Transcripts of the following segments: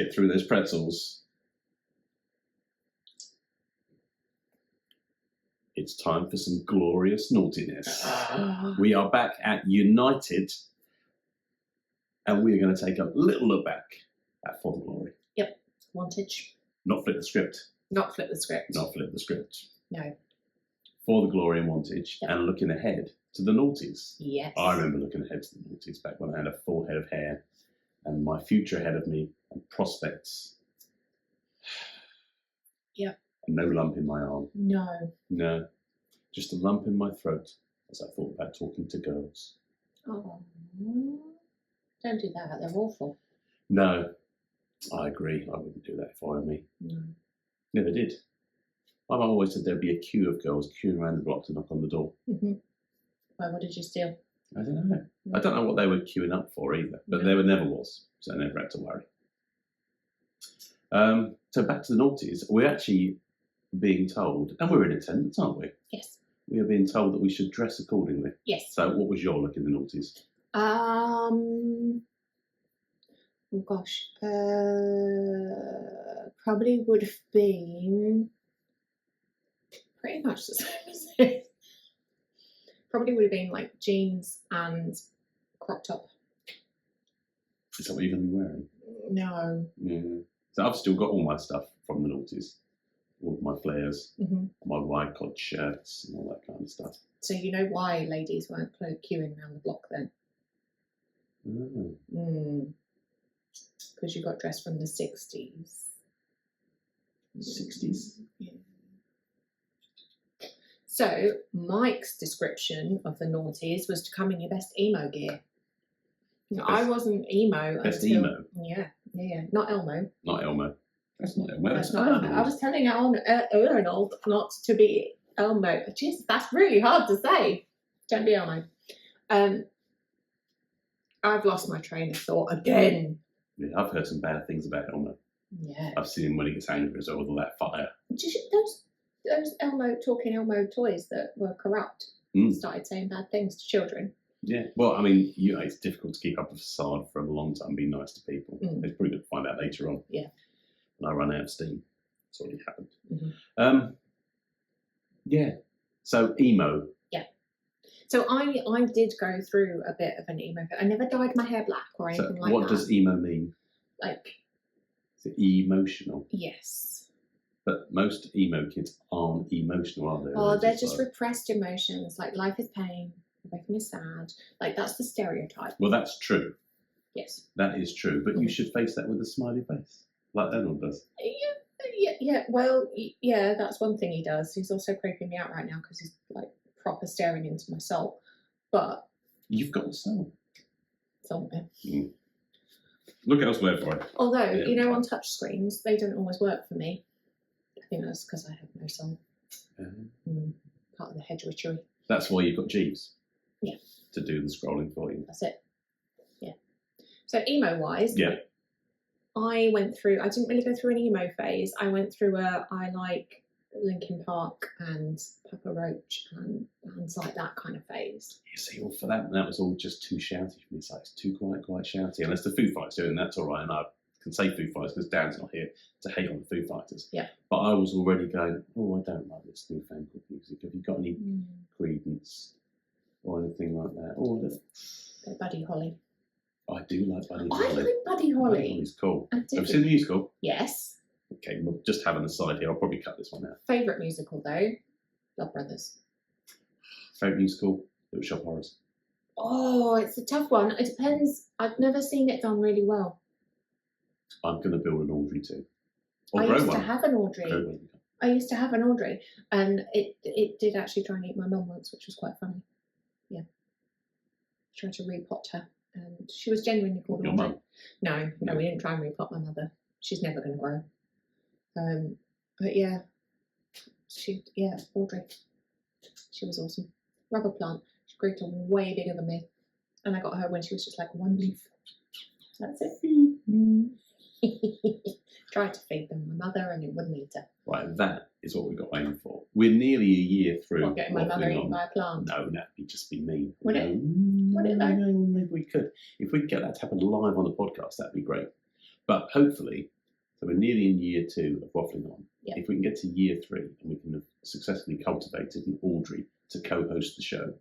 get through those pretzels. It's time for some glorious naughtiness. We are back at United, and we're going to take a little look back at For the Glory. Yep, Wantage. Not flip the script. Not flip the script. Not flip the script. No. For the Glory and Wantage, Yep. and looking ahead to the Noughties. Yes. I remember looking ahead to the Noughties back when I had a full head of hair, and my future ahead of me, and prospects. Yep. And no lump in my arm. No. No. Just a lump in my throat as I thought about talking to girls. Oh. Don't do that. They're awful. No. I agree. I wouldn't do that if I were me. No. Never did. I've always said there'd be a queue of girls queuing around the block to knock on the door. Mm-hmm. Why, what did you steal? I don't know. I don't know what they were queuing up for either, but there never was, so I never had to worry. So back to the Noughties. We're actually being told, and we're in attendance, aren't we? Yes. We are being told that we should dress accordingly. Yes. So what was your look in the Noughties? Oh gosh. Probably would have been pretty much the same as this. Probably would have been like jeans and crop top. Is that what you're going to be wearing? No. Yeah. So I've still got all my stuff from the Noughties. All of my flares, my wide cod shirts and all that kind of stuff. So you know why ladies weren't queuing around the block then? Because you got dressed from the 60s. 60s? Yeah. So Mike's description of the Noughties was to come in your best emo gear. Now, I wasn't emo Best until... emo? Yeah. Not Elmo. Not Elmo. That's not Elmo. That's not Elmo. I was telling Arnold not to be Elmo. Jeez, that's really hard to say. Don't be Elmo. I've lost my train of thought again. Yeah, I've heard some bad things about Elmo. Yeah. I've seen him when he gets angry as well with all that fire. Those talking Elmo toys that were corrupt started saying bad things to children. Yeah, well, I mean, it's difficult to keep up a facade for a long time, being nice to people. It's probably going to find out later on. Yeah. When I run out of steam. It's already happened. Yeah, so emo. Yeah. So I did go through a bit of an emo. I never dyed my hair black or anything like that. What does emo mean? Like... Is it emotional? Yes. But most emo kids aren't emotional, are they? Oh, they're just repressed emotions, like life is pain, everything is sad. Like, that's the stereotype. Well, that's true. Yes. That is true. But you should face that with a smiley face, like Donald does. Yeah. Well, yeah, that's one thing he does. He's also creeping me out right now because he's, like, proper staring into my soul. But... You've got a soul. Somewhere. Look elsewhere for it. Although, on touch screens, they don't always work for me. I think that's because I have no soul. Part of the hedge witchery. That's why you've got Jeeves. Yeah. To do the scrolling for you. That's it. Yeah. So emo-wise, yeah. I didn't really go through an emo phase. I went through I like Linkin Park and Papa Roach and bands like that kind of phase. You see, well, for that was all just too shouty for me. It's like, it's too quite shouty. Unless the Foo Fighters do it, and that's all right. And I can say Foo Fighters because Dan's not here to hate on the Foo Fighters. Yeah. But I was already going, oh, I don't like this newfangled music. Have you got any Credence or anything like that? Oh, Buddy Holly. I do like Buddy I Holly. like Buddy Holly. Buddy Holly's cool. Have you seen the musical? Yes. Okay, we'll just have an aside here. I'll probably cut this one out. Favourite musical though? Love Brothers. Favourite musical? Little Shop Horrors. Oh, it's a tough one. It depends. I've never seen it done really well. I'm going to build an Audrey too. I used to have an Audrey. I used to have an Audrey, and it did actually try and eat my mum once, which was quite funny. Yeah. Tried to repot her, and she was genuinely called Your Audrey. mum? No, we didn't try and repot my mother. She's never going to grow. But yeah, Audrey. She was awesome. Rubber plant. She grew to way bigger than me, and I got her when she was just like one leaf. That's it. Tried to feed them my mother, and it wouldn't eat her. Right, that is what we've got to aim for. We're nearly a year through. What, getting my mother eaten by a plant? No, that'd just be mean. Would it? Would it though? Maybe we could. If we could get that to happen live on the podcast, that'd be great. But hopefully, so we're nearly in year 2 of Waffling On. Yeah. If we can get to year 3 and we can have successfully cultivated an Audrey to co-host the show,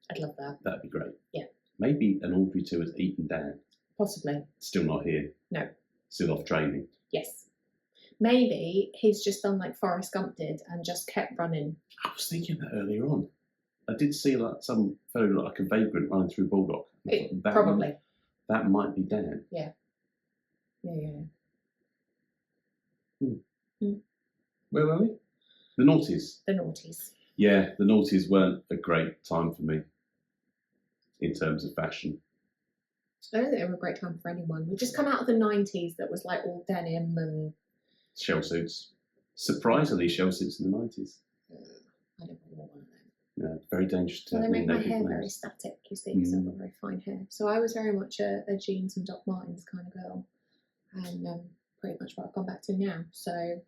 I'd love that. that'd be great. Yeah. Maybe an Audrey 2 has eaten Dan. Possibly. Still not here. No. Still off training. Yes. Maybe he's just done like Forrest Gump did and just kept running. I was thinking that earlier on. I did see like some fellow look like a vagrant running through Bulldog. Probably. That might be Dan. Yeah. Where were we? The Noughties. The Noughties. Yeah, the Noughties weren't a great time for me in terms of fashion. I don't think they were a great time for anyone. We'd just come out of the 90s that was like all denim and... Shell suits. Surprisingly, shell suits in the 90s. I don't want one of them. Yeah, very dangerous to Well, they have make my naked hair flames. very static, you see, because I've got very fine hair. So I was very much a jeans and Doc Martens kind of girl. And pretty much what I've gone back to now. So...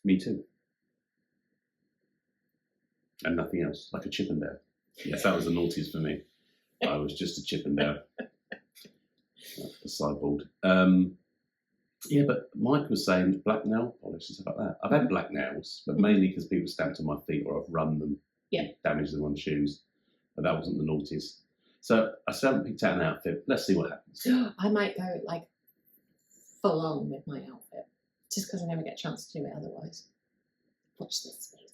Me too. And nothing else, like a Chippendale. Yes, that was the Noughties for me. I was just a Chippendale. A sideboard. Yeah, but Mike was saying black nail polish and stuff like that. I've had black nails, but mainly because people stamped on my feet or I've run them, damaged them on shoes. But that wasn't the Noughties. So I still haven't picked out an outfit. Let's see what happens. I might go like full on with my outfit, just because I never get a chance to do it otherwise. Watch this space.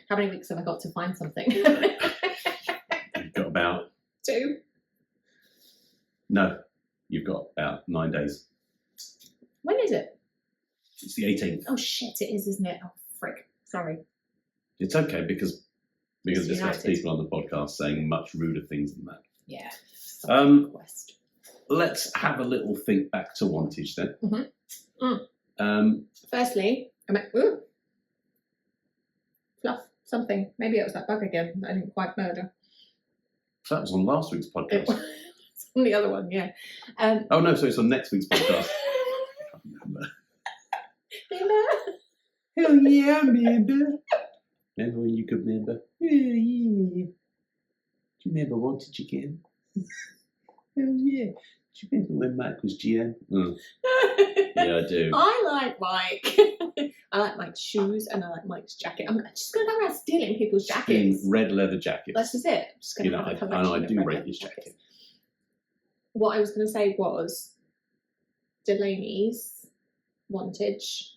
How many weeks have I got to find something? You've got about... 2. No, you've got about 9 days. When is it? It's the 18th. Oh shit, it is, isn't it? Oh frick. Sorry. It's okay because we're going to It's discuss United. people on the podcast saying much ruder things than that. Yeah. Quest. Let's have a little think back to Wantage then. Firstly, I went, ooh. Fluff, something. Maybe it was that bug again that I didn't quite murder. That was on last week's podcast. It was on the other one, yeah. Oh no, so it's on next week's podcast. Hell yeah, I remember. Remember when you could remember? Yeah. Do you remember Wantage again? Hell yeah. Do you remember when Mike was GM? Yeah, I do. I like Mike. I like Mike's shoes and I like Mike's jacket. I'm just going to go around stealing people's jackets. In red leather jackets. That's just it. I'm just going to have a collection I of do red rate leather his jackets. jacket. What I was going to say was Delaney's Wantage,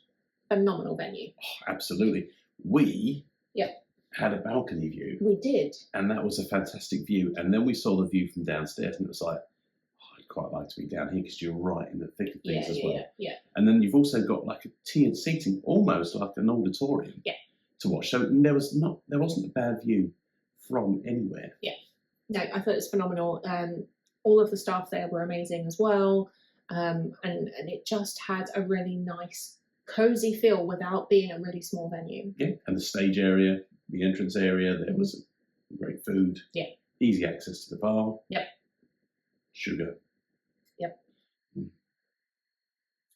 phenomenal venue. Oh, absolutely. We Yep. had a balcony view, We did. and that was a fantastic view. And then we saw the view from downstairs, and it was like, oh, I'd quite like to be down here because you're right in the thick of things as well. Yeah. And then you've also got like a tiered seating, almost like an auditorium. Yeah. To watch. So there wasn't a bad view from anywhere. No, I thought it was phenomenal. All of the staff there were amazing as well. And it just had a really nice, cozy feel without being a really small venue. Yeah. And the stage area, the entrance area, there was great food. Yeah. Easy access to the bar. Yep. Sugar. Yep.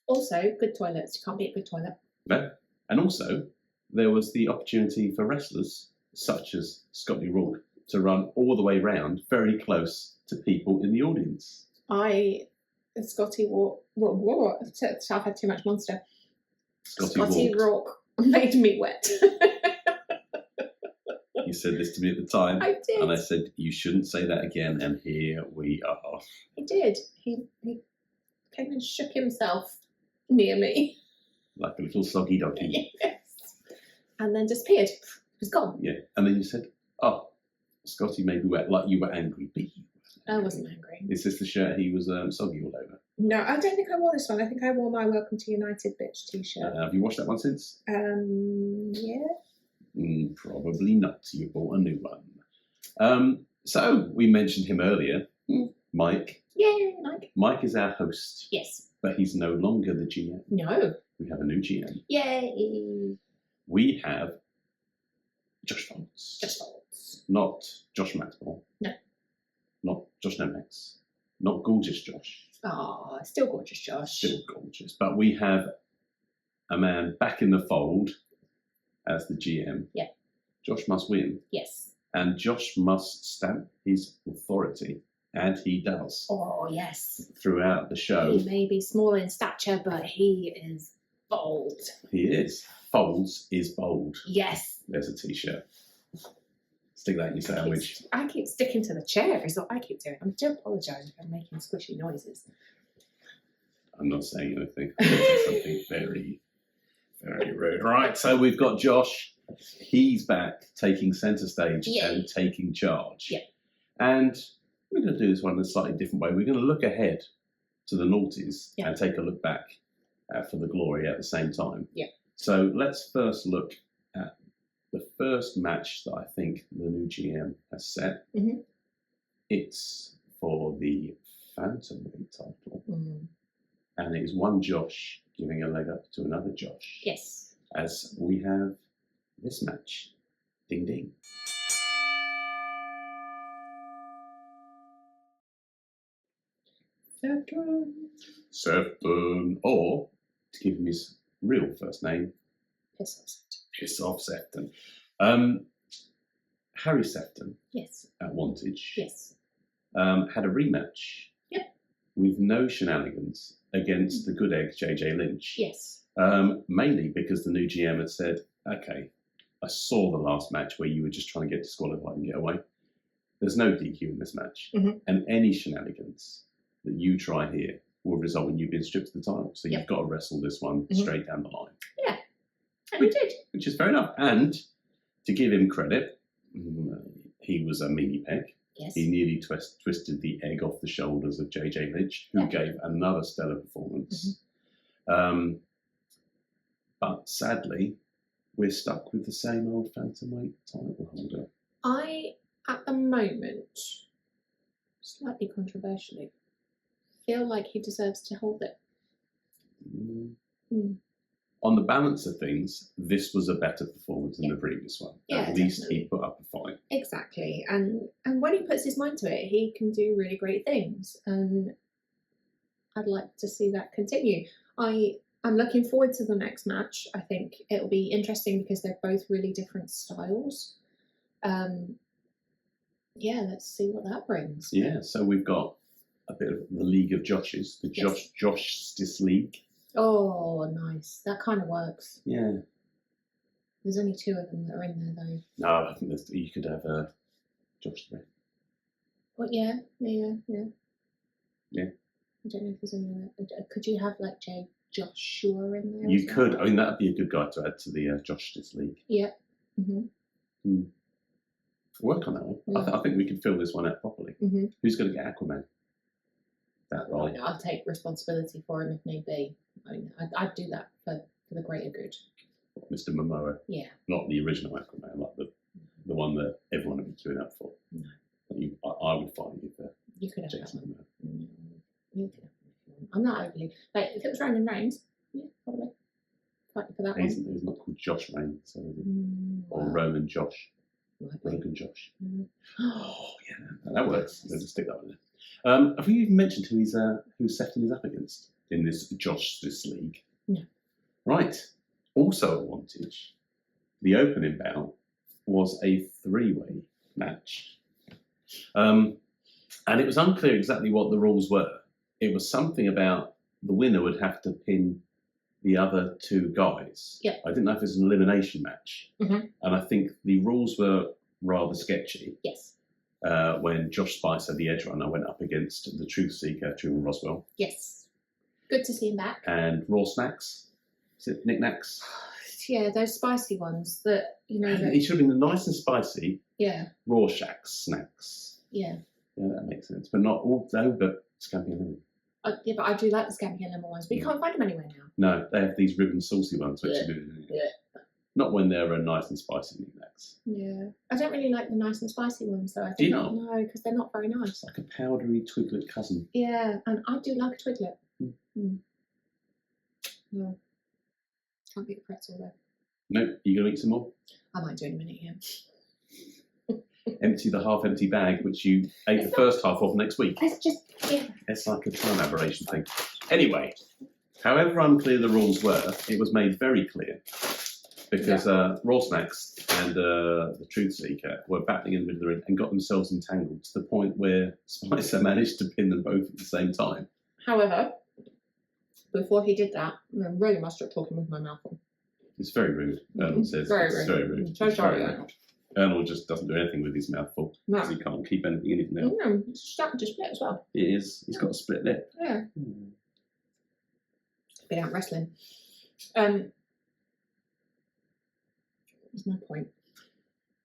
Also, good toilets. You can't beat a good toilet. No. And also, there was the opportunity for wrestlers such as Scotty Rourke to run all the way round, very close to people in the audience. Scotty Rourke, I've had too much Monster. Scotty Rourke made me wet. You said this to me at the time. I did. And I said, you shouldn't say that again, and here we are. He did. He came and shook himself near me. Like a little soggy doggy. Yes. And then disappeared. He was gone. Yeah. And then you said, oh, Scotty made me wet, like you were angry, but you I wasn't angry. Is this the shirt he was soggy all over? No, I don't think I wore this one. I think I wore my Welcome to United bitch t-shirt. Have you washed that one since? Yeah. Probably not. You bought a new one. So we mentioned him earlier, Mike. Yay, Mike. Mike is our host, Yes. but he's no longer the GM. No. We have a new GM. Yay. We have Josh Foltz. Just folds. Not Josh Maxwell. No. Not Josh Nomax. Not gorgeous Josh. Oh, still gorgeous, Josh. Still gorgeous. But we have a man back in the fold as the GM. Yeah. Josh must win. Yes. and Josh must stamp his authority, and he does. Oh, yes. Throughout the show. He may be small in stature, but he is bold. He is. Folds is bold. Yes. There's a t-shirt. Stick that in your sandwich. I keep sticking to the chair, is what I keep doing. I do apologise if I'm making squishy noises. I'm not saying anything. It's something very, very rude. Right, so we've got Josh. He's back, taking centre stage and taking charge. Yeah. And we're going to do this one in a slightly different way. We're going to look ahead to the Noughties and take a look back for the glory at the same time. Yeah. So let's first look at the first match that I think the new GM has set. Mm-hmm. It's for the Phantom League title. Mm. And it is one Josh giving a leg up to another Josh. Yes. As we have this match. Ding ding. Sefton. Or, to give him his real first name, Piss off Sefton. Harry Sefton. Yes. At Wantage. Yes. Had a rematch. Yep. With no shenanigans against the good egg JJ Lynch. Yes. Mainly because the new GM had said, okay, I saw the last match where you were just trying to get disqualified and get away. There's no DQ in this match. Mm-hmm. And any shenanigans that you try here will result in you being stripped of the title. So you've got to wrestle this one straight down the line. Yeah. And he did. Which is fair enough. And to give him credit, he was a mini peg. Yes. He nearly twisted the egg off the shoulders of JJ Lynch, who gave another stellar performance. Mm-hmm. But sadly, we're stuck with the same old Phantomweight title holder. I, at the moment, slightly controversially, feel like he deserves to hold it. On the balance of things, this was a better performance than the previous one. Yeah, At least definitely. he put up a fight. Exactly. And when he puts his mind to it, he can do really great things. And I'd like to see that continue. I'm looking forward to the next match. I think it'll be interesting because they're both really different styles. Yeah, let's see what that brings. Yeah, so we've got a bit of the League of Joshes, the Josh's League. Oh, nice. That kind of works. Yeah. There's only 2 of them that are in there, though. No, I think you could have Josh 3. Well, yeah. Yeah. I don't know if there's any other. Could you have, like, Joshua in there? You could. I mean, that'd be a good guy to add to the Josh's League. Yeah. Mm-hmm. Work on that one. I think we can fill this one out properly. Mm-hmm. Who's going to get Aquaman? That right? I'll take responsibility for him if need be. I mean, I'd do that for the greater good. Mr. Momoa. Yeah. Not the original Aquaman, like the one that everyone would be queuing up for. No. I would find you for You could have Jason that one. Momoa. You could have that. I'm not overly. Like, if it was Roman Reigns, yeah, probably. Fighting for that one. He's not called Josh Reigns, so or Well, Roman Josh. might be. Rogan Josh. Oh, Yeah, that works. Let's just stick that one in. Have you even mentioned who Sefton is up against in this Josh's League? No. Right. Also at Wantage, the opening bout was a 3-way match. And it was unclear exactly what the rules were. It was something about the winner would have to pin the other 2 guys. Yeah. I didn't know if it was an elimination match. Mm-hmm. And I think the rules were rather sketchy. Yes. When Josh Spicer, the edge runner, went up against the Truth Seeker, Truman Roswell. Yes. Good to see him back. And Raw Snacks. Is it Knickknacks? Yeah, those spicy ones that, you know. It should have been the nice and spicy Yeah. Raw Snacks. Yeah. Yeah, that makes sense. But not all, but Scampi and Lemon. Yeah, but I do like the Scampi and Lemon ones, but you can't find them anywhere now. No, they have these ribbon saucy ones, which Yeah. not when they're nice and spicy Knickknacks. Yeah. I don't really like the nice and spicy ones, though. I think Do you not? No, because they're not very nice. It's like a powdery Twiglet cousin. Yeah, and I do like a Twiglet. No. Can't beat a pretzel, though. No, you going to eat some more? I might do in a minute, yeah. Empty the half-empty bag, which you ate the first half of next week. It's just, yeah. It's like a time aberration thing. Anyway, however unclear the rules were, it was made very clear because Raw Snacks and the Truth Seeker were battling in the middle of the ring and got themselves entangled to the point where Spicer managed to pin them both at the same time. However, before he did that, I really must stop talking with my mouth on. It's very rude, Ernal says. Very It's rude. very rude. I'm so It's sorry, very rude. Ernal just doesn't do anything with his mouth full No. because he can't keep anything in his mouth. No, it's starting to split as well. It is. He's got a split lip. Yeah. Been out wrestling. What's my point?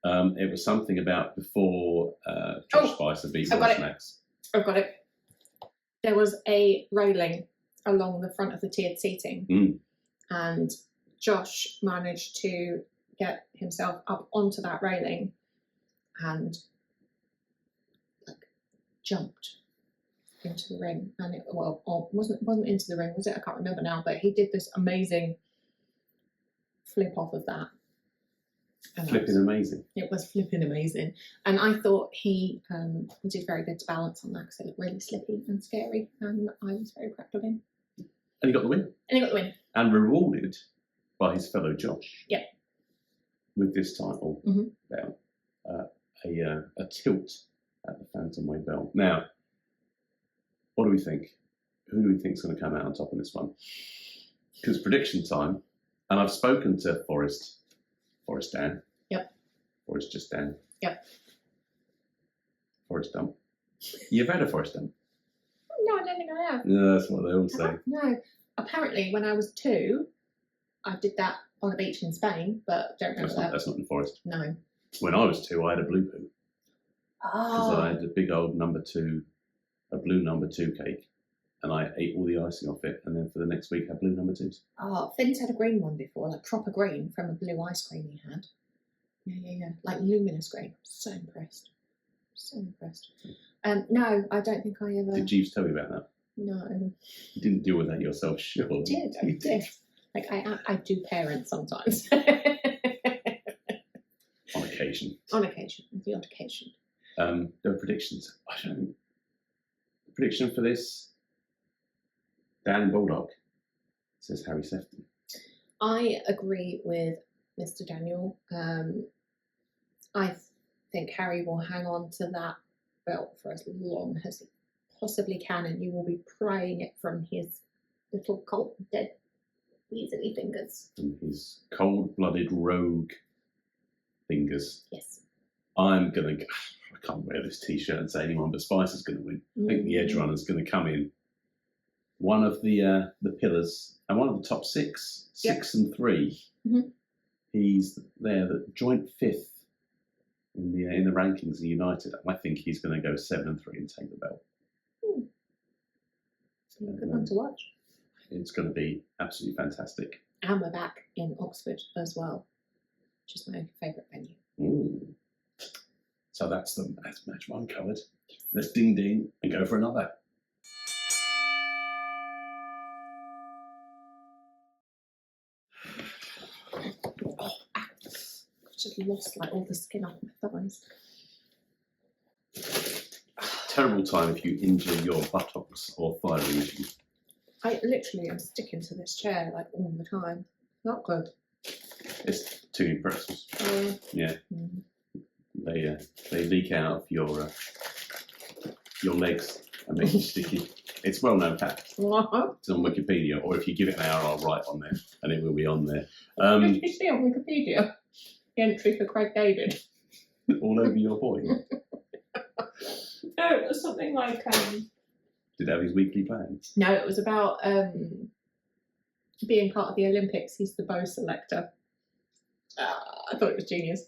It was something about before Josh Spicer beat I've Raw got it. Snacks. I've got it. There was a railing along the front of the tiered seating, and Josh managed to get himself up onto that railing and jumped into the ring. And it wasn't into the ring, was it? I can't remember now. But he did this amazing flip off of that. And Flipping amazing. It was flipping amazing. And I thought he did very good to balance on that because it looked really slippy and scary. And I was very proud of him. And he got the win. And he got the win. And rewarded by his fellow Josh. Yep. With this title belt. A tilt at the Phantomweight belt. Now, what do we think? Who do we think is going to come out on top of this one? Because prediction time, and I've spoken to Forrest Dan. Yep. Forrest just Dan. Yep. Forrest Dump. You've had a Forrest Dump? No, I don't think I have. No, that's what they all say. No. Apparently, when I was 2, I did that on a beach in Spain, but don't remember that. That's not in the forest. No. When I was 2, I had a blue poo. Because I Oh. had a big old a blue number 2 cake, and I ate all the icing off it, and then for the next week had blue number 2s. Oh, Finn's had a green one before, like proper green from a blue ice cream he had. Yeah. Like luminous green. So impressed. So impressed. No, I don't think I ever. Did Jeeves tell you about that? No. You didn't deal with that yourself, sure. I did. Like I do parent sometimes. On occasion. On occasion. The odd occasion. There are predictions. I don't know. Prediction for this. Dan and Bulldog says Harry Sefton. I agree with Mr. Daniel. I think Harry will hang on to that belt for as long as he possibly can, and you will be prying it from his little cold, dead, weaselly fingers. From his cold-blooded rogue fingers. Yes. I can't wear this t-shirt and say anyone but Spicer's going to win. I think the Edge Runner's going to come in. One of the pillars and one of the top 6 and 3. Mhm. He's there, the joint 5th in the rankings of United. I think he's going to go 7 and 3 and take the belt. Good one to watch. It's going to be absolutely fantastic. And we're back in Oxford as well, which is my favourite venue. Ooh. So that's match 1 covered. Let's ding ding and go for another. Oh, I just lost like all the skin off my thighs. Terrible time if you injure your buttocks or thigh region. I literally am sticking to this chair like all the time. Not good. It's too many pretzels. Yeah. Mm. They leak out of your legs and make you sticky. It's well known fact. It's on Wikipedia, or if you give it an hour, I'll write on there, and it will be on there. Did you see on Wikipedia the entry for Craig David? All over your boy. No, it was something like Did have his weekly plans. no, it was about being part of the Olympics. He's the bow selector. I thought it was genius.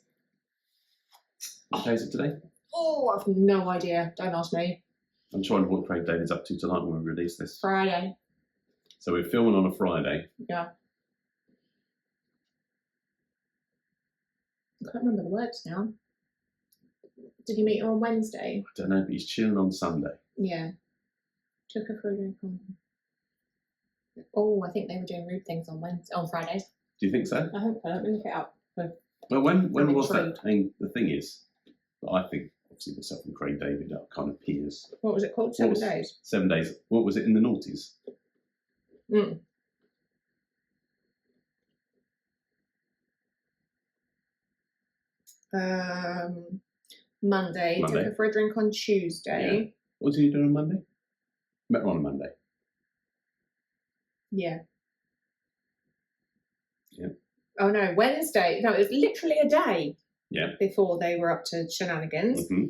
What day is it today? Oh, I've no idea. Don't ask me. I'm trying to what Craig David's up to tonight when we release this. Friday. So we're filming on a Friday. Yeah. I can't remember the words now. Did you meet her on Wednesday? I don't know, but he's chilling on Sunday. Yeah. Took her for a drink on. Oh, I think they were doing rude things on Fridays. Do you think so? I hope so. Let me look it up. Well, when I'm was that? intrigued. I mean, the thing is, that I think obviously myself and Craig David are kind of peers. What was it called? What 7 was- days. 7 days. What was it in the noughties? Mm. Monday. Took her for a drink on Tuesday. Yeah. What did you do on Monday? Met her on a Monday. Yeah. Yeah. Oh no, Wednesday. No, it was literally a day. Yeah. Before they were up to shenanigans. Mm-hmm.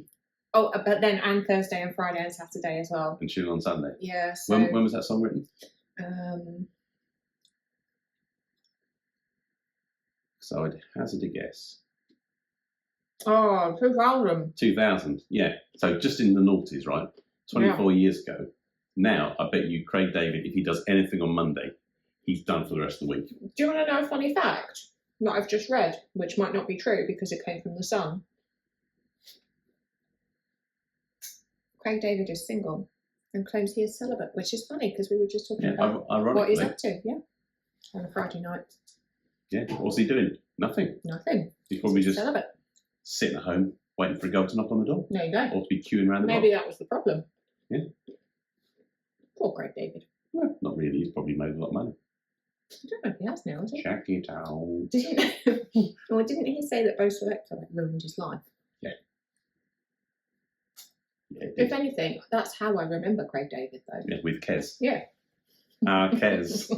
Oh, but then and Thursday and Friday and Saturday as well. And tune on Sunday. Yeah. So, when was that song written? So I'd hazard a guess. Oh, 2000. 2000, yeah. So just in the noughties, right? 24 years ago. Now, I bet you Craig David, if he does anything on Monday, he's done for the rest of the week. Do you want to know a funny fact that I've just read, which might not be true because it came from The Sun? Craig David is single and claims he is celibate, which is funny because we were just talking about what he's up to, on a Friday night. Yeah, what's he doing? Nothing. Nothing. He's probably just celibate. Sitting at home waiting for a girl to knock on the door. There you go. Or to be queuing around the Maybe block. that was the problem. Yeah. Poor Craig David. Well, not really. He's probably made a lot of money. I don't know if he has now, has he? Check it out. Didn't he say that Bo Selector ruined his life? Yeah. If anything, that's how I remember Craig David, though. Yeah, with Kez. Yeah. Kez.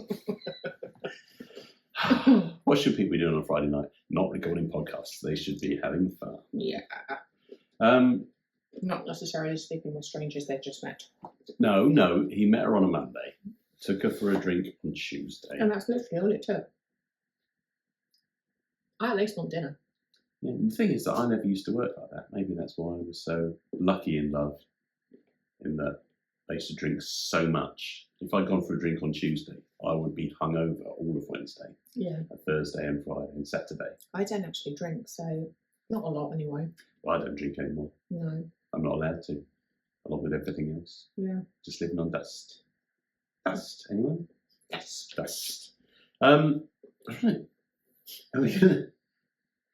What should people be doing on a Friday night? Not recording podcasts. They should be having fun. Yeah. Not necessarily sleeping with strangers they've just met. No. He met her on a Monday. Took her for a drink on Tuesday. And that's literally all it took. I at least want dinner. Yeah, the thing is that I never used to work like that. Maybe that's why I was so lucky in love, in that I used to drink so much. If I'd gone for a drink on Tuesday, I would be hungover all of Wednesday, Thursday and Friday and Saturday. I don't actually drink, so not a lot anyway. I don't drink anymore. No. I'm not allowed to, along with everything else. Yeah. Just living on dust. Dust, anyone? Yes. Dust. Right. Are we going to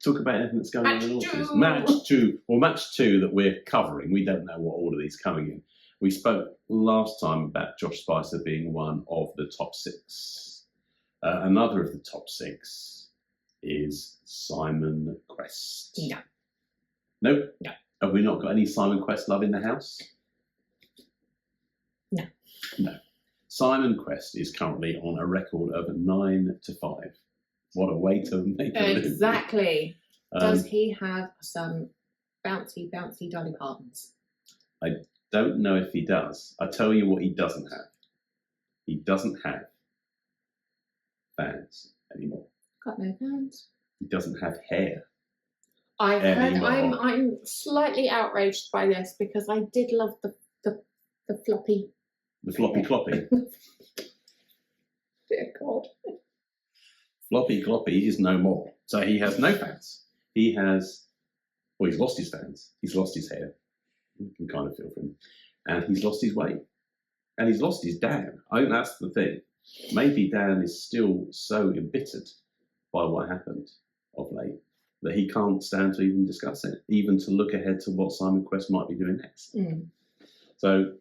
talk about anything that's going on in the noughties? Match two that we're covering. We don't know what order these coming in. We spoke last time about Josh Spicer being one of the top six. Another of the top six is Simon Quest. No. Nope. No. Have we not got any Simon Quest love in the house? No. No. Simon Quest is currently on a record of 9-5. What a way to make a living. Exactly. Does he have some bouncy Dolly Partons? I don't know if he does. I'll tell you what he doesn't have. He doesn't have fans anymore. Got no fans. He doesn't have hair. I've heard. Anymore. I'm slightly outraged by this because I did love the floppy. The floppy cloppy. Dear God. Floppy cloppy is no more. So he has no fans. He has, well, he's lost his fans. He's lost his hair. You can kind of feel for him. And he's lost his weight. And he's lost his Dan. I think that's the thing. Maybe Dan is still so embittered by what happened of late that he can't stand to even discuss it, even to look ahead to what Simon Quest might be doing next. Mm. So,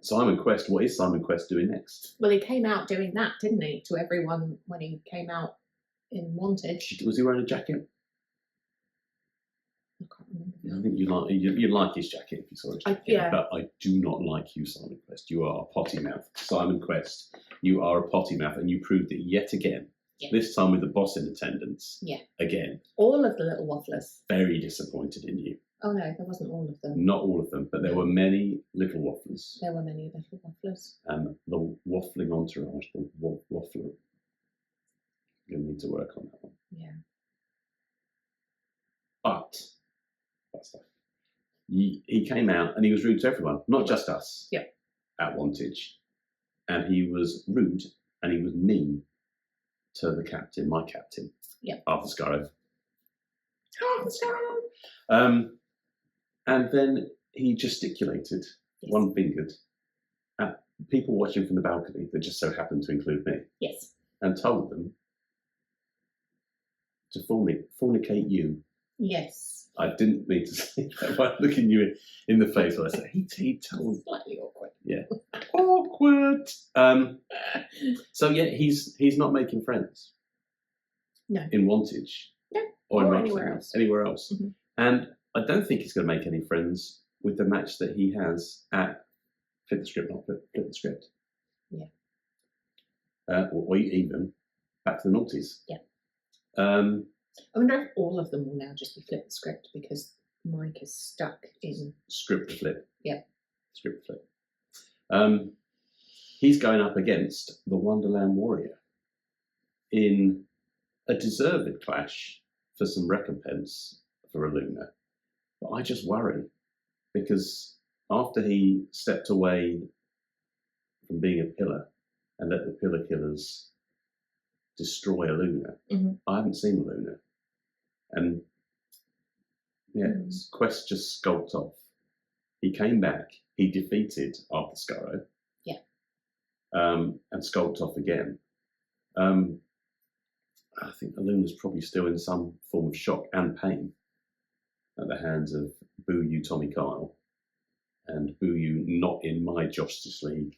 Simon Quest, what is Simon Quest doing next? Well, he came out doing that, didn't he, to everyone when he came out in Wantage. Was he wearing a jacket? I can't remember. I think you'd like his jacket if you saw his jacket. Yeah. But I do not like you, Simon Quest. You are a potty mouth. Simon Quest, you are a potty mouth, and you proved it yet again. Yeah. This time with the boss in attendance. Yeah. Again. All of the little wafflers. Very disappointed in you. Oh no, there wasn't all of them. Not all of them, but there were many little wafflers. There were many little wafflers. And the waffling entourage, the waffler. You're going to need to work on that one. Yeah. But that stuff. He came out and he was rude to everyone, not just us. Yeah. At Wantage. And he was rude and he was mean to the captain, my captain. Yeah. Arthur Skurro. Arthur Skurro. And then he gesticulated, one-fingered, at people watching from the balcony that just so happened to include me. Yes. And told them to fornicate you. Yes. I didn't mean to say that by looking you in the face when I said, he told. Slightly awkward. Yeah. Awkward. So yeah, he's not making friends. No. In Wantage. No. Or anywhere else. Anywhere else. Mm-hmm. And I don't think he's going to make any friends with the match that he has at Flip the Script, not Flip the Script. Yeah. Or even back to the Noughties. Yeah. I wonder if all of them will now just be Flip the Script because Mike is stuck in Script Flip. Yeah. Script Flip. He's going up against the Wonderland Warrior in a deserved clash for some recompense for Aluna. But I just worry because after he stepped away from being a pillar and let the pillar killers destroy Aluna, I haven't seen Aluna. And his quest just skulked off. He came back, he defeated Arthur Skurro. Yeah. And skulked off again. I think Aluna's probably still in some form of shock and pain at the hands of Boo You Tommy Kyle and Boo You Not In My Justice League,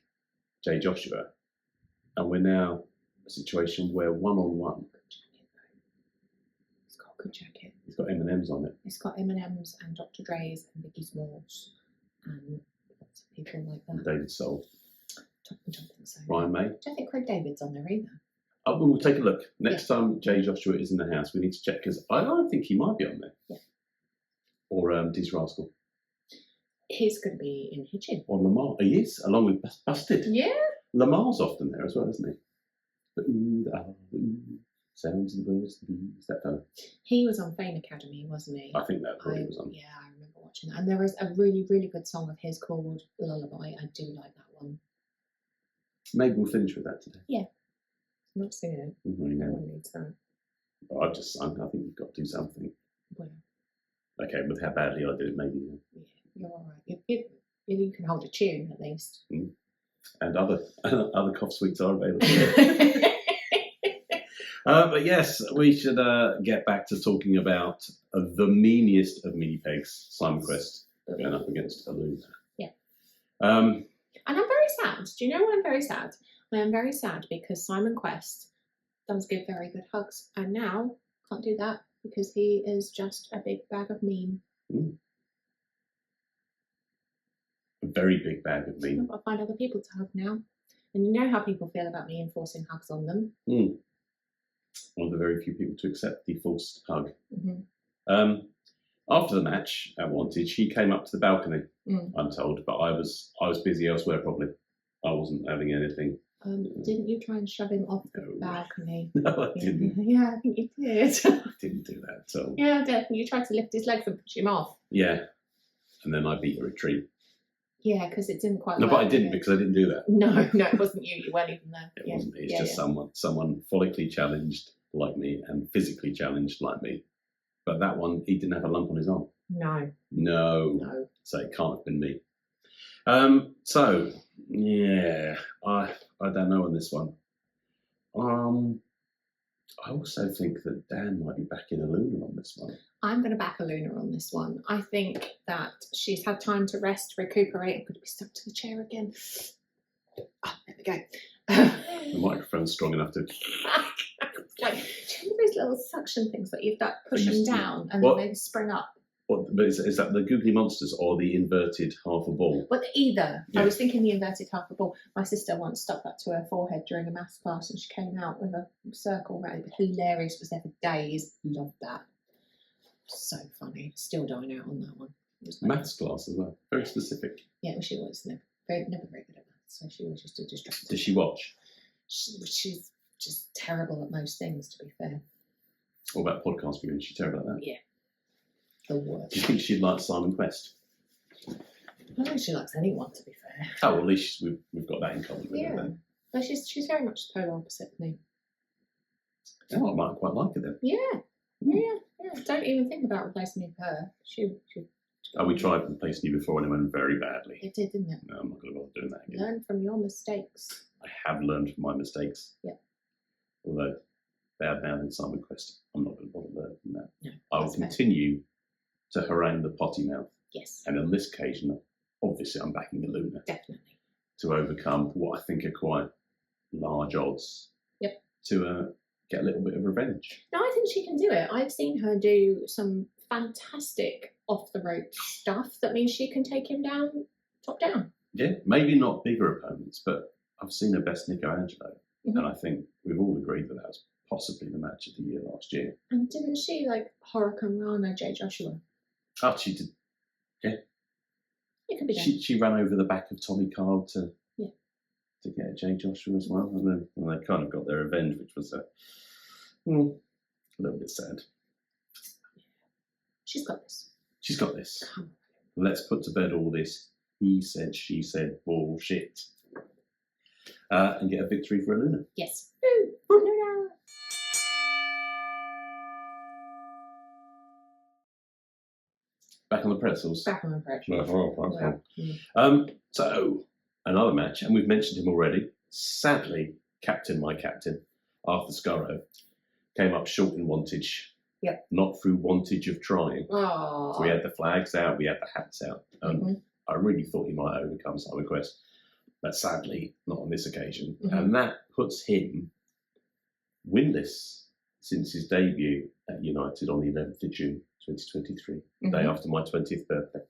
J Joshua. And we're now in a situation where one-on-one. It's got a good jacket. He's got M&M's on it. It's got M&M's and Dr. Dre's and Biggie Smalls and lots of people like that. And David Soul. I don't think so. Brian May. I don't think Craig David's on there either. We'll take a look. Next time J Joshua is in the house, we need to check because I don't think he might be on there. Yeah. Or Diz Rascal. He's going to be in Hitchin. Or Lamar. He is, along with Busted. Yeah. Lamar's often there as well, isn't he? But sounds of the birds, the bees, that fella. He was on Fame Academy, wasn't he? I think that's what he was on. Yeah, I remember watching that. And there is a really, really good song of his called Lullaby. I do like that one. Maybe we'll finish with that today. Yeah. I'm not singing it. No one needs that. I've just sung. I think you've got to do something. Well, okay, with how badly I did it, maybe. Yeah, you're all right. You can hold a tune at least. And other cough sweets are available. But yes, we should get back to talking about the meaniest of mini pegs, Simon Quest, going up against Aluna. Yeah. And I'm very sad. Do you know why I'm very sad? I am very sad because Simon Quest does give very good hugs, and now can't do that because he is just a big bag of mean. A very big bag of mean. I've got to find other people to hug now. And you know how people feel about me enforcing hugs on them. One of the very few people to accept the forced hug. After the match at Wantage, he came up to the balcony, I'm told, but I was busy elsewhere probably. I wasn't having anything. Didn't you try and shove him off the balcony? No, I didn't. Yeah, I think you did. I didn't do that at all. Yeah, definitely. You tried to lift his legs and push him off. Yeah. And then I beat a retreat. Yeah, because it didn't quite No, work. but I didn't because I didn't do that. No, it wasn't you. You weren't even there. It wasn't me. It's just someone follically challenged like me and physically challenged like me. But that one, he didn't have a lump on his arm. No. So it can't have been me. So, yeah, I don't know on this one. I also think that Dan might be backing Aluna on this one. I'm going to back Aluna on this one. I think that she's had time to rest, recuperate. I'm going to be stuck to the chair again. Oh, there we go. The microphone's strong enough to... Like, do you know those little suction things that you've got push them down and then they spring up? But is that the googly monsters or the inverted half a ball? Well, either. Yeah. I was thinking the inverted half a ball. My sister once stuck that to her forehead during a maths class and she came out with a circle around it. Hilarious. Was there for days. Loved that. So funny. Still dying out on that one. Maths class as well. Very specific. Yeah, well, she was never very good at maths, so she was just a distractor. Did she watch? She's just terrible at most things, to be fair. What about podcast viewing? She's terrible at that. Yeah. The worst. Do you think she'd like Simon Quest? I don't think she likes anyone, to be fair. Oh, well, at least we've got that in common with her then. But she's very much the polar opposite of me. Oh, I might quite like her then. Yeah. Don't even think about replacing me with her. She we tried replacing you before and it went very badly. It did, didn't it? No, I'm not going to bother doing that again. Learn from your mistakes. I have learned from my mistakes. Yeah. Although, bad now than Simon Quest. I'm not going to bother learning from that. No, I will continue to harangue the Potty Mouth. Yes. And on this occasion, obviously I'm backing Aluna. Definitely. To overcome what I think are quite large odds. Yep. To get a little bit of revenge. No, I think she can do it. I've seen her do some fantastic off the rope stuff that means she can take him down, top down. Yeah, maybe not bigger opponents, but I've seen her best Nico Angelo, and I think we've all agreed that was possibly the match of the year last year. And didn't she like Hurricane Rana Jay Joshua? Oh, she did. Yeah. It could be done. She ran over the back of Tommy Carl to Yeah. get Jay Joshua as well, and then they kind of got their revenge, which was a little bit sad. She's got this. She's got this. Come Let's put to bed all this he said, she said bullshit, and get a victory for Aluna. Yes. Aluna. Back on the pretzels. Back on the pretzels. So another match, and we've mentioned him already. Sadly, my captain, Arthur Skurro, came up short in Wantage. Yep. Not through Wantage of trying. Oh. So we had the flags out, we had the hats out. I really thought he might overcome Simon Quest, but sadly, not on this occasion. And that puts him winless since his debut at United on the 11th of June 2023, the day after my 20th birthday.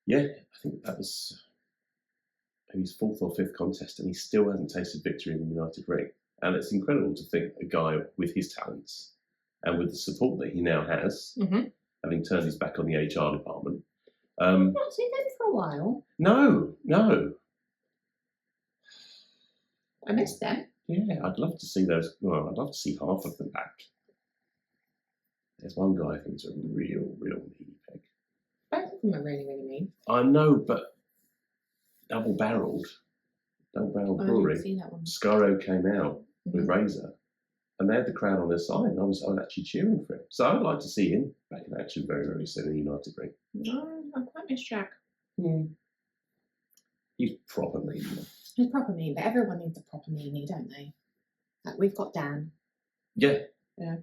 Yeah, I think that was his fourth or fifth contest, and he still hasn't tasted victory in the United ring. And it's incredible to think a guy with his talents and with the support that he now has, having turned his back on the HR department. Not seen them for a while. No. I missed them. Yeah, I'd love to see those. Well, I'd love to see half of them back. There's one guy I think is a real needy peg. Both of them are really, really mean. I know, but double barreled brewery. I didn't see that one. Skurro came out with Razor, and they had the crowd on their side, and I was actually cheering for him. So I'd like to see him back in action very, very soon in the United ring. No, I quite miss Jack. He's proper mean. He's proper mean, but everyone needs a proper meanie, don't they? Like we've got Dan. Yeah. Yeah.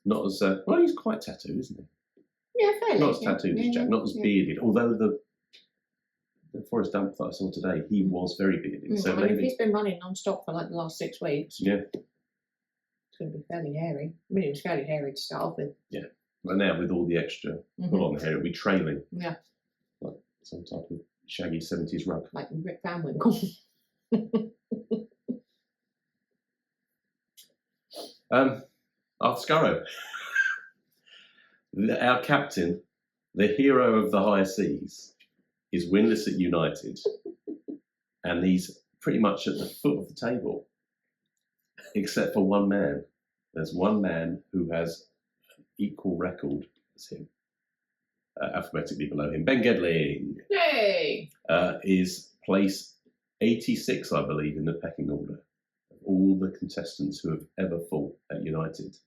Not as well. He's quite tattooed, isn't he? Yeah, fairly. Not as tattooed as Jack. Not as bearded. Although the Forrest Dump that I saw today, he was very bearded. So maybe if he's been running non-stop for like the last 6 weeks, yeah, it's going to be fairly hairy. I mean, it was fairly hairy to start off with. Yeah. But now with all the extra pull on the hair, it'll be trailing. Yeah. Like some type of shaggy 70s rug. Like Rip Dan Winkel. Arthur Skurro. Our captain, the hero of the high seas, is winless at United, and he's pretty much at the foot of the table, except for one man. There's one man who has an equal record as him, alphabetically below him. Ben Gedling is place 86, I believe, in the pecking order of all the contestants who have ever fought at United.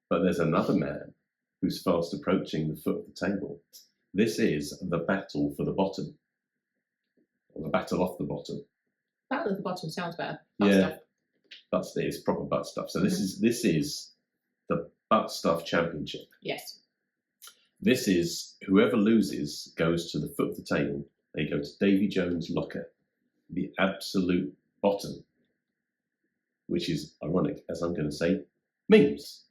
But there's another man who's fast approaching the foot of the table. This is the battle for the bottom, or the battle off the bottom. Battle of the bottom sounds better. Butt stuff. It's proper butt stuff. So this is the butt stuff championship. Yes. This is whoever loses goes to the foot of the table. They go to Davy Jones' locker, the absolute bottom, which is ironic, as I'm going to say, memes.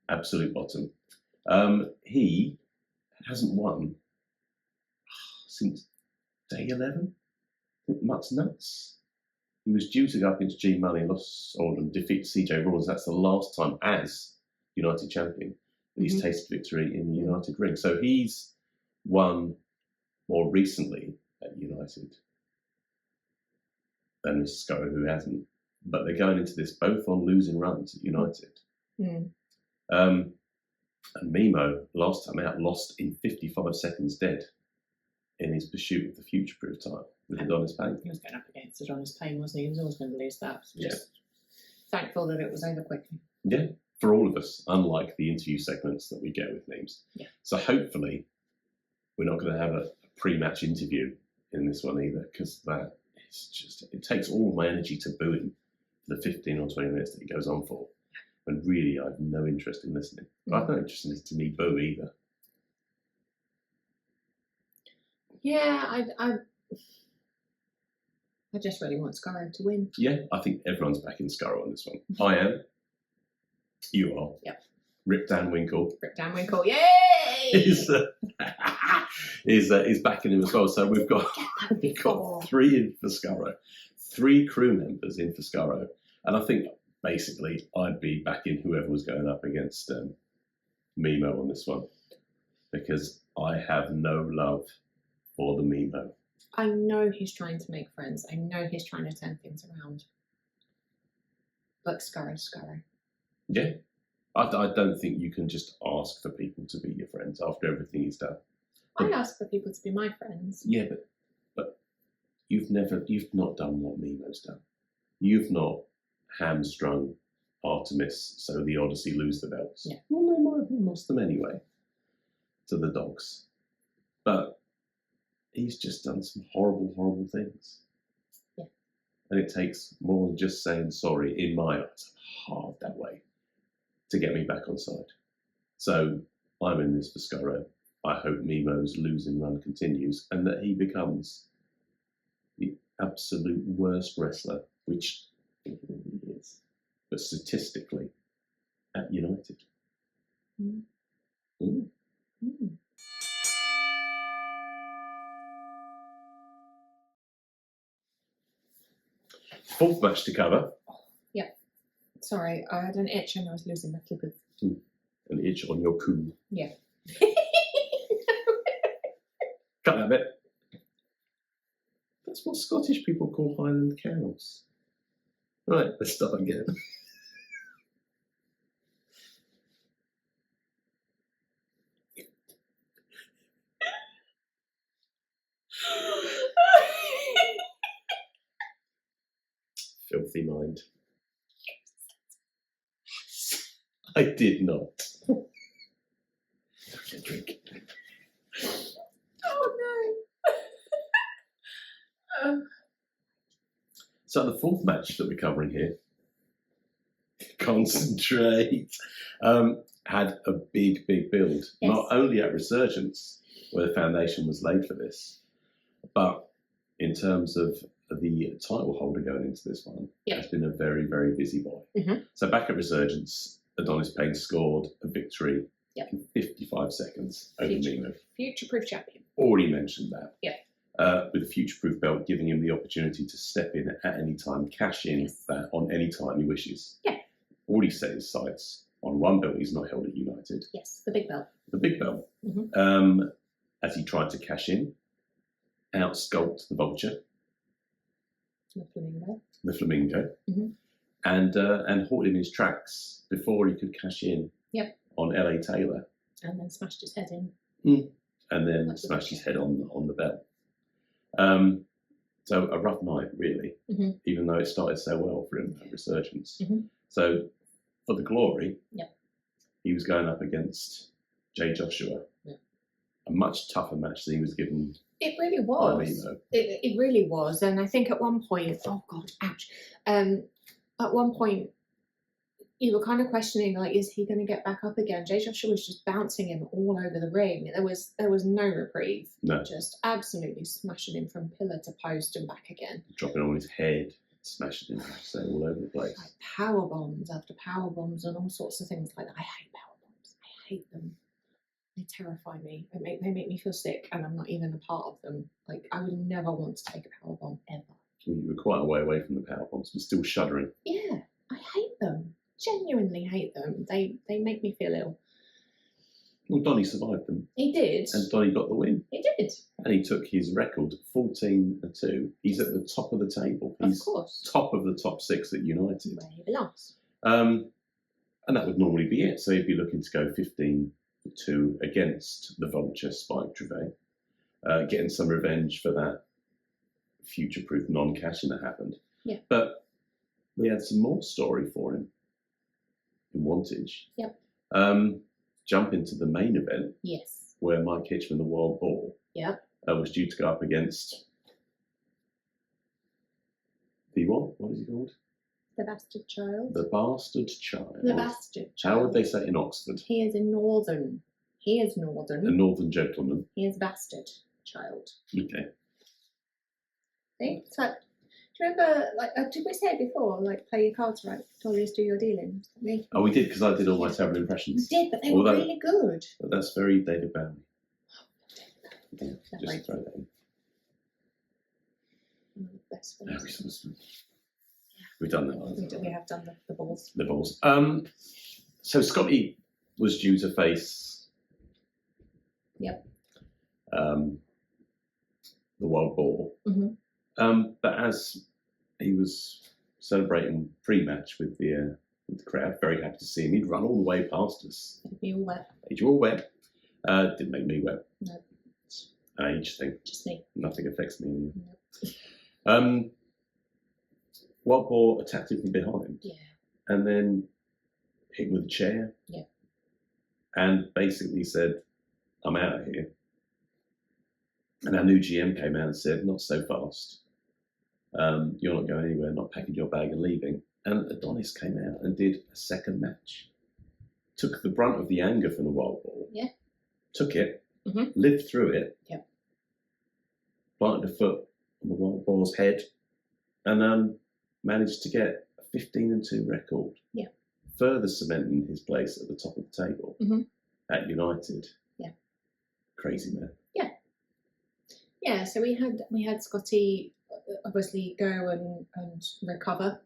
Absolute bottom. He hasn't won since day 11. Mutt's nuts. He was due to go up into G Money, lost or defeat CJ Rawls. That's the last time as United champion that he's tasted victory in the United ring. So he's won more recently at United than Mr. Skurro, who hasn't. But they're going into this both on losing runs at United. And Mimo, last time out, lost in 55 seconds dead in his pursuit of the Futureproof title with Adonis Payne. He was going up against Adonis Payne, wasn't he? He was always going to lose that. Just thankful that it was over quickly. Yeah, for all of us, unlike the interview segments that we get with names. Yeah. So hopefully we're not going to have a pre-match interview in this one either, because that is just, it takes all of my energy to boo him for the 15 or 20 minutes that he goes on for. And really, I have no interest in listening. I have no interest in listening to me boo either. Yeah, I just really want Skurro to win. Yeah, I think everyone's backing Skurro on this one. I am. You are. Yep. Rip Dan Winkel, Rip Dan Winkel, yay! is backing him as well. So we've got 3 in for Skurro, 3 crew members in for Skurro, and I think basically I'd be backing whoever was going up against Mimo on this one, because I have no love for the Mimo. I know he's trying to make friends. I know he's trying to turn things around. But Skurro's Skurro. Yeah. I don't think you can just ask for people to be your friends after everything he's done. I ask for people to be my friends. Yeah, but you've not done what Mimo's done. You've not hamstrung Artemis so the Odyssey lose the belts. Yeah. Well, they might have lost them anyway to the dogs. But he's just done some horrible, horrible things. Yeah. And it takes more than just saying sorry, in my eyes, hard that way, to get me back on side. So I'm in this for Skurro. I hope Mimo's losing run continues and that he becomes the absolute worst wrestler, which he is, but statistically, at United. Mm. Mm. Mm. Fourth match to cover. Sorry, I had an itch and I was losing my clippers. An itch on your coo. Yeah. Cut that bit. That's what Scottish people call Highland cows. Right, let's start again. Filthy mind. I did not. Drink. Oh no. So the fourth match that we're covering here, Concentrate, had a big build. Yes. Not only at Resurgence, where the foundation was laid for this, but in terms of the title holder going into this one, has been a very, very busy boy. Mm-hmm. So back at Resurgence, Adonis Payne scored a victory in 55 seconds over Nina. Futureproof Champion. Already mentioned that. Yeah. With the Futureproof belt giving him the opportunity to step in at any time, cash in that on any time he wishes. Yeah. Already set his sights on one belt he's not held at United. Yes, the big belt. The big belt. Mm-hmm. As he tried to cash in, out-sculpt the Vulture. The Flamingo. Mm-hmm. And halted in his tracks before he could cash in on LA Taylor. And then smashed his head in. And then smashed his head on the belt. So a rough night, really, even though it started so well for him at Resurgence. Mm-hmm. So for the glory, he was going up against Jay Joshua. Yeah. A much tougher match than he was given. It really was. It really was. And I think at one point, oh God, ouch. At one point, you were kind of questioning, like, is he going to get back up again? Jay Joshua was just bouncing him all over the ring. There was no reprieve. No. Just absolutely smashing him from pillar to post and back again. Dropping on his head, smashing him all over the place. Like power bombs after power bombs and all sorts of things like that. I hate power bombs. I hate them. They terrify me. They make me feel sick, and I'm not even a part of them. Like, I would never want to take a power bomb ever. You were quite a way away from the power bombs, but still shuddering. Yeah, I hate them. Genuinely hate them. They make me feel ill. Well, Donny survived them. He did. And Donny got the win. He did. And he took his record, 14-2. He's at the top of the table. He's of course. Top of the top 6 at United. Where he belongs. And that would normally be it. So he'd be looking to go 15-2 against the Vulture, Spike Trivet, getting some revenge for that Futureproof non-cashing that happened. Yeah. But we had some more story for him in Wantage. Yep. Jump into the main event. Yes. Where Mike Hitchman, the Wild Boar, was due to go up against the what? What is he called? The Bastard Child. The Bastard Child. The Bastard Child. How would they say it in Oxford? He is in Northern. He is Northern. A Northern gentleman. He is Bastard Child. Okay. See? It's like Do you remember, like, did we say it before, like, play your cards right, always do your dealings? Me? Oh, we did, because I did all my terrible impressions. We did, but they were really good. But that's very David Bowie. Yeah, That's just right. throw that in. One of the best Very ones. smooth. We've done that. We have done the balls. The balls. So Scotty was due to face Yep. The wild boar. Mm-hmm. But as he was celebrating pre-match with the crowd, very happy to see him. He'd run all the way past us. Made me all wet. Made you all wet. Didn't make me wet. No. It's an age thing. Just me. Nothing affects me anymore. No. Wild boar attacked him from behind. Yeah. And then hit him with a chair. Yeah. And basically said, I'm out of here. And our new GM came out and said, not so fast. You're not going anywhere, not packing your bag and leaving. And Adonis came out and did a second match. Took the brunt of the anger from the wild boar. Yeah. Took it, Mm-hmm. lived through it. Yep. Planted a foot on the wild boar's head. And managed to get a 15-2 record. Yeah. Further cementing his place at the top of the table at United. Yeah. Crazy man. Yeah. Yeah. So we had Scotty obviously go and recover,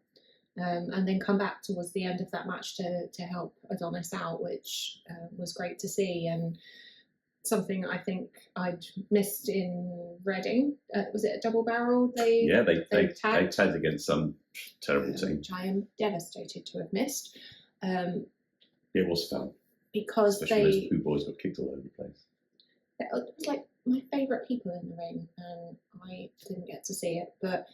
and then come back towards the end of that match to help Adonis out, which was great to see, and something I think I'd missed in Reading. Was it a double barrel? They tagged against some terrible team. Which I am devastated to have missed. It was fun. Because especially those two boys got kicked all over the place. It was like my favourite people in the ring, and I didn't get to see it, but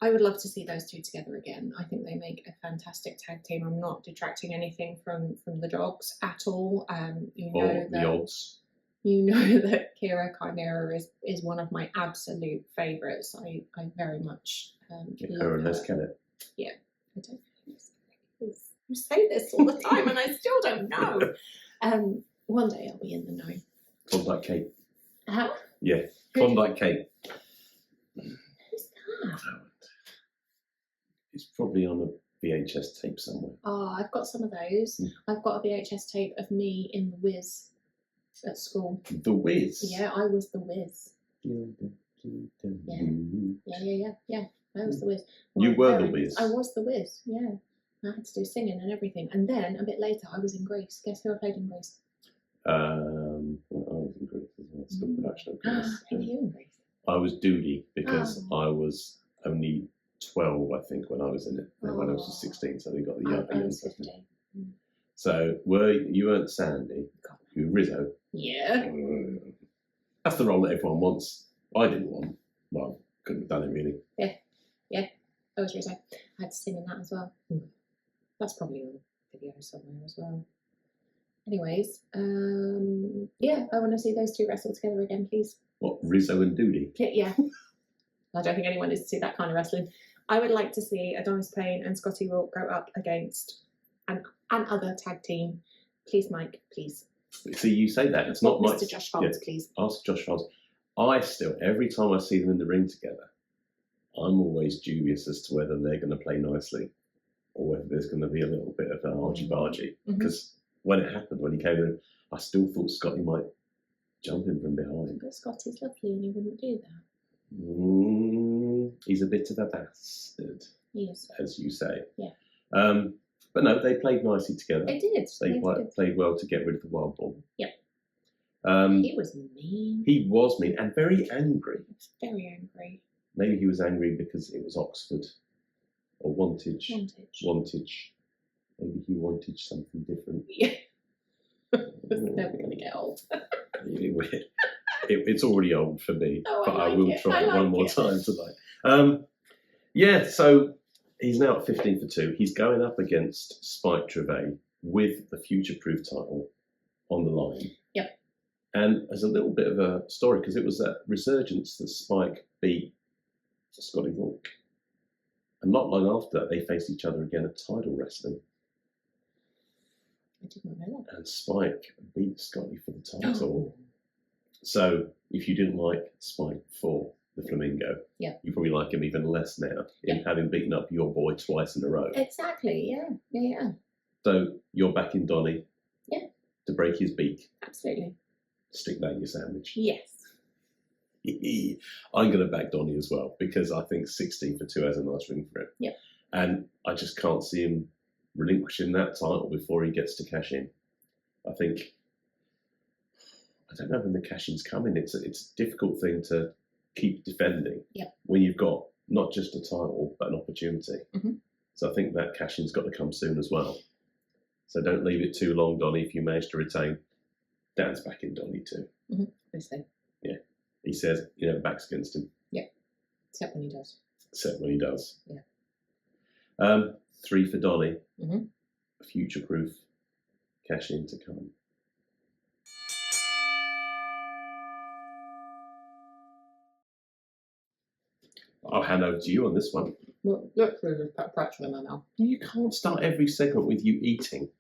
I would love to see those two together again. I think they make a fantastic tag team. I'm not detracting anything from the dOgZ at all. The odds. You know that Kira Chimera is one of my absolute favourites. I very much Her and Les Kennett. Yeah, I don't know who Les Kennett is. You say this all the time, and I still don't know. One day I'll be in the know. Klondike Kate. Huh? Yeah, Klondike Kate. Who's that? It's probably on a VHS tape somewhere. Oh, I've got some of those. I've got a VHS tape of me in the Wiz at school. The Wiz? Yeah, I was the Wiz. Yeah. I was the Wiz. You were the Wiz? I was the Wiz, yeah. I had to do singing and everything. And then, a bit later, I was in Grease. Guess who I played in Grease? I was in Grease as well. It's good production, of course. Who were you in Grease? I was Doody because I was only 12, I think, when I was in it. And when I was 16, so they got the young. I was 15. So you weren't Sandy, you were Rizzo. Yeah. That's the role that everyone wants. I didn't want. Well, couldn't have done it really. Yeah. I was Rizzo. I had to sing in that as well. That's probably on video somewhere as well. Anyways, yeah, I want to see those two wrestle together again, please. What, Rizzo and Doody? Yeah. I don't think anyone needs to see that kind of wrestling. I would like to see Adonis Payne and Scotty Rourke go up against an other tag team. Please, Mike, please. See, you say that. It's not Mr. Josh Holmes, please. Ask Josh Holmes. I still, every time I see them in the ring together, I'm always dubious as to whether they're going to play nicely or whether there's going to be a little bit of an argy-bargy. Because when it happened, when he came in, I still thought Scotty might jump in from behind. But Scotty's lovely and he wouldn't do that. He's a bit of a bastard, Yes. as you say. Yeah. But no, they played nicely together. They did. They played well to get rid of the wild boar. Yep. He was mean. He was mean and very angry. He was very angry. Maybe he was angry because it was Oxford or Wantage. Wantage. Maybe he wanted something different. Yeah. It's never going to get old. It's already old for me, but I will try it one more time tonight. Yeah, so he's now at 15-2. He's going up against Spike Trivet with the Futureproof title on the line. Yep. And as a little bit of a story, because it was at Resurgence that Spike beat Scotty Rourke. And not long after that, they faced each other again at title wrestling. I did not know that. And Spike beat Scotty for the title. So if you didn't like Spike before, the flamingo, Yeah. you probably like him even less now, in Yeah. having beaten up your boy twice in a row. Exactly. Yeah. So you're backing Donny. Yeah. To break his beak. Absolutely. Stick that in your sandwich. Yes. I'm going to back Donny as well because I think 16 for 2 has a nice ring for it. Yeah. And I just can't see him relinquishing that title before he gets to cash in. I don't know when the cash-in's coming. It's a difficult thing to keep defending when you've got not just a title but an opportunity. Mm-hmm. So I think that cash-in's got to come soon as well. So don't leave it too long, Donny, if you manage to retain. Dan's backing Donny too. Mm-hmm. Obviously. Yeah. He says, backs against him. Yeah. Except when he does. Except when he does. Yeah. 3 for Donny. Mm-hmm. Future-proof cash-in to come. I'll hand over to you on this one. Well, look through the fraction in my mouth. You can't start every segment with you eating.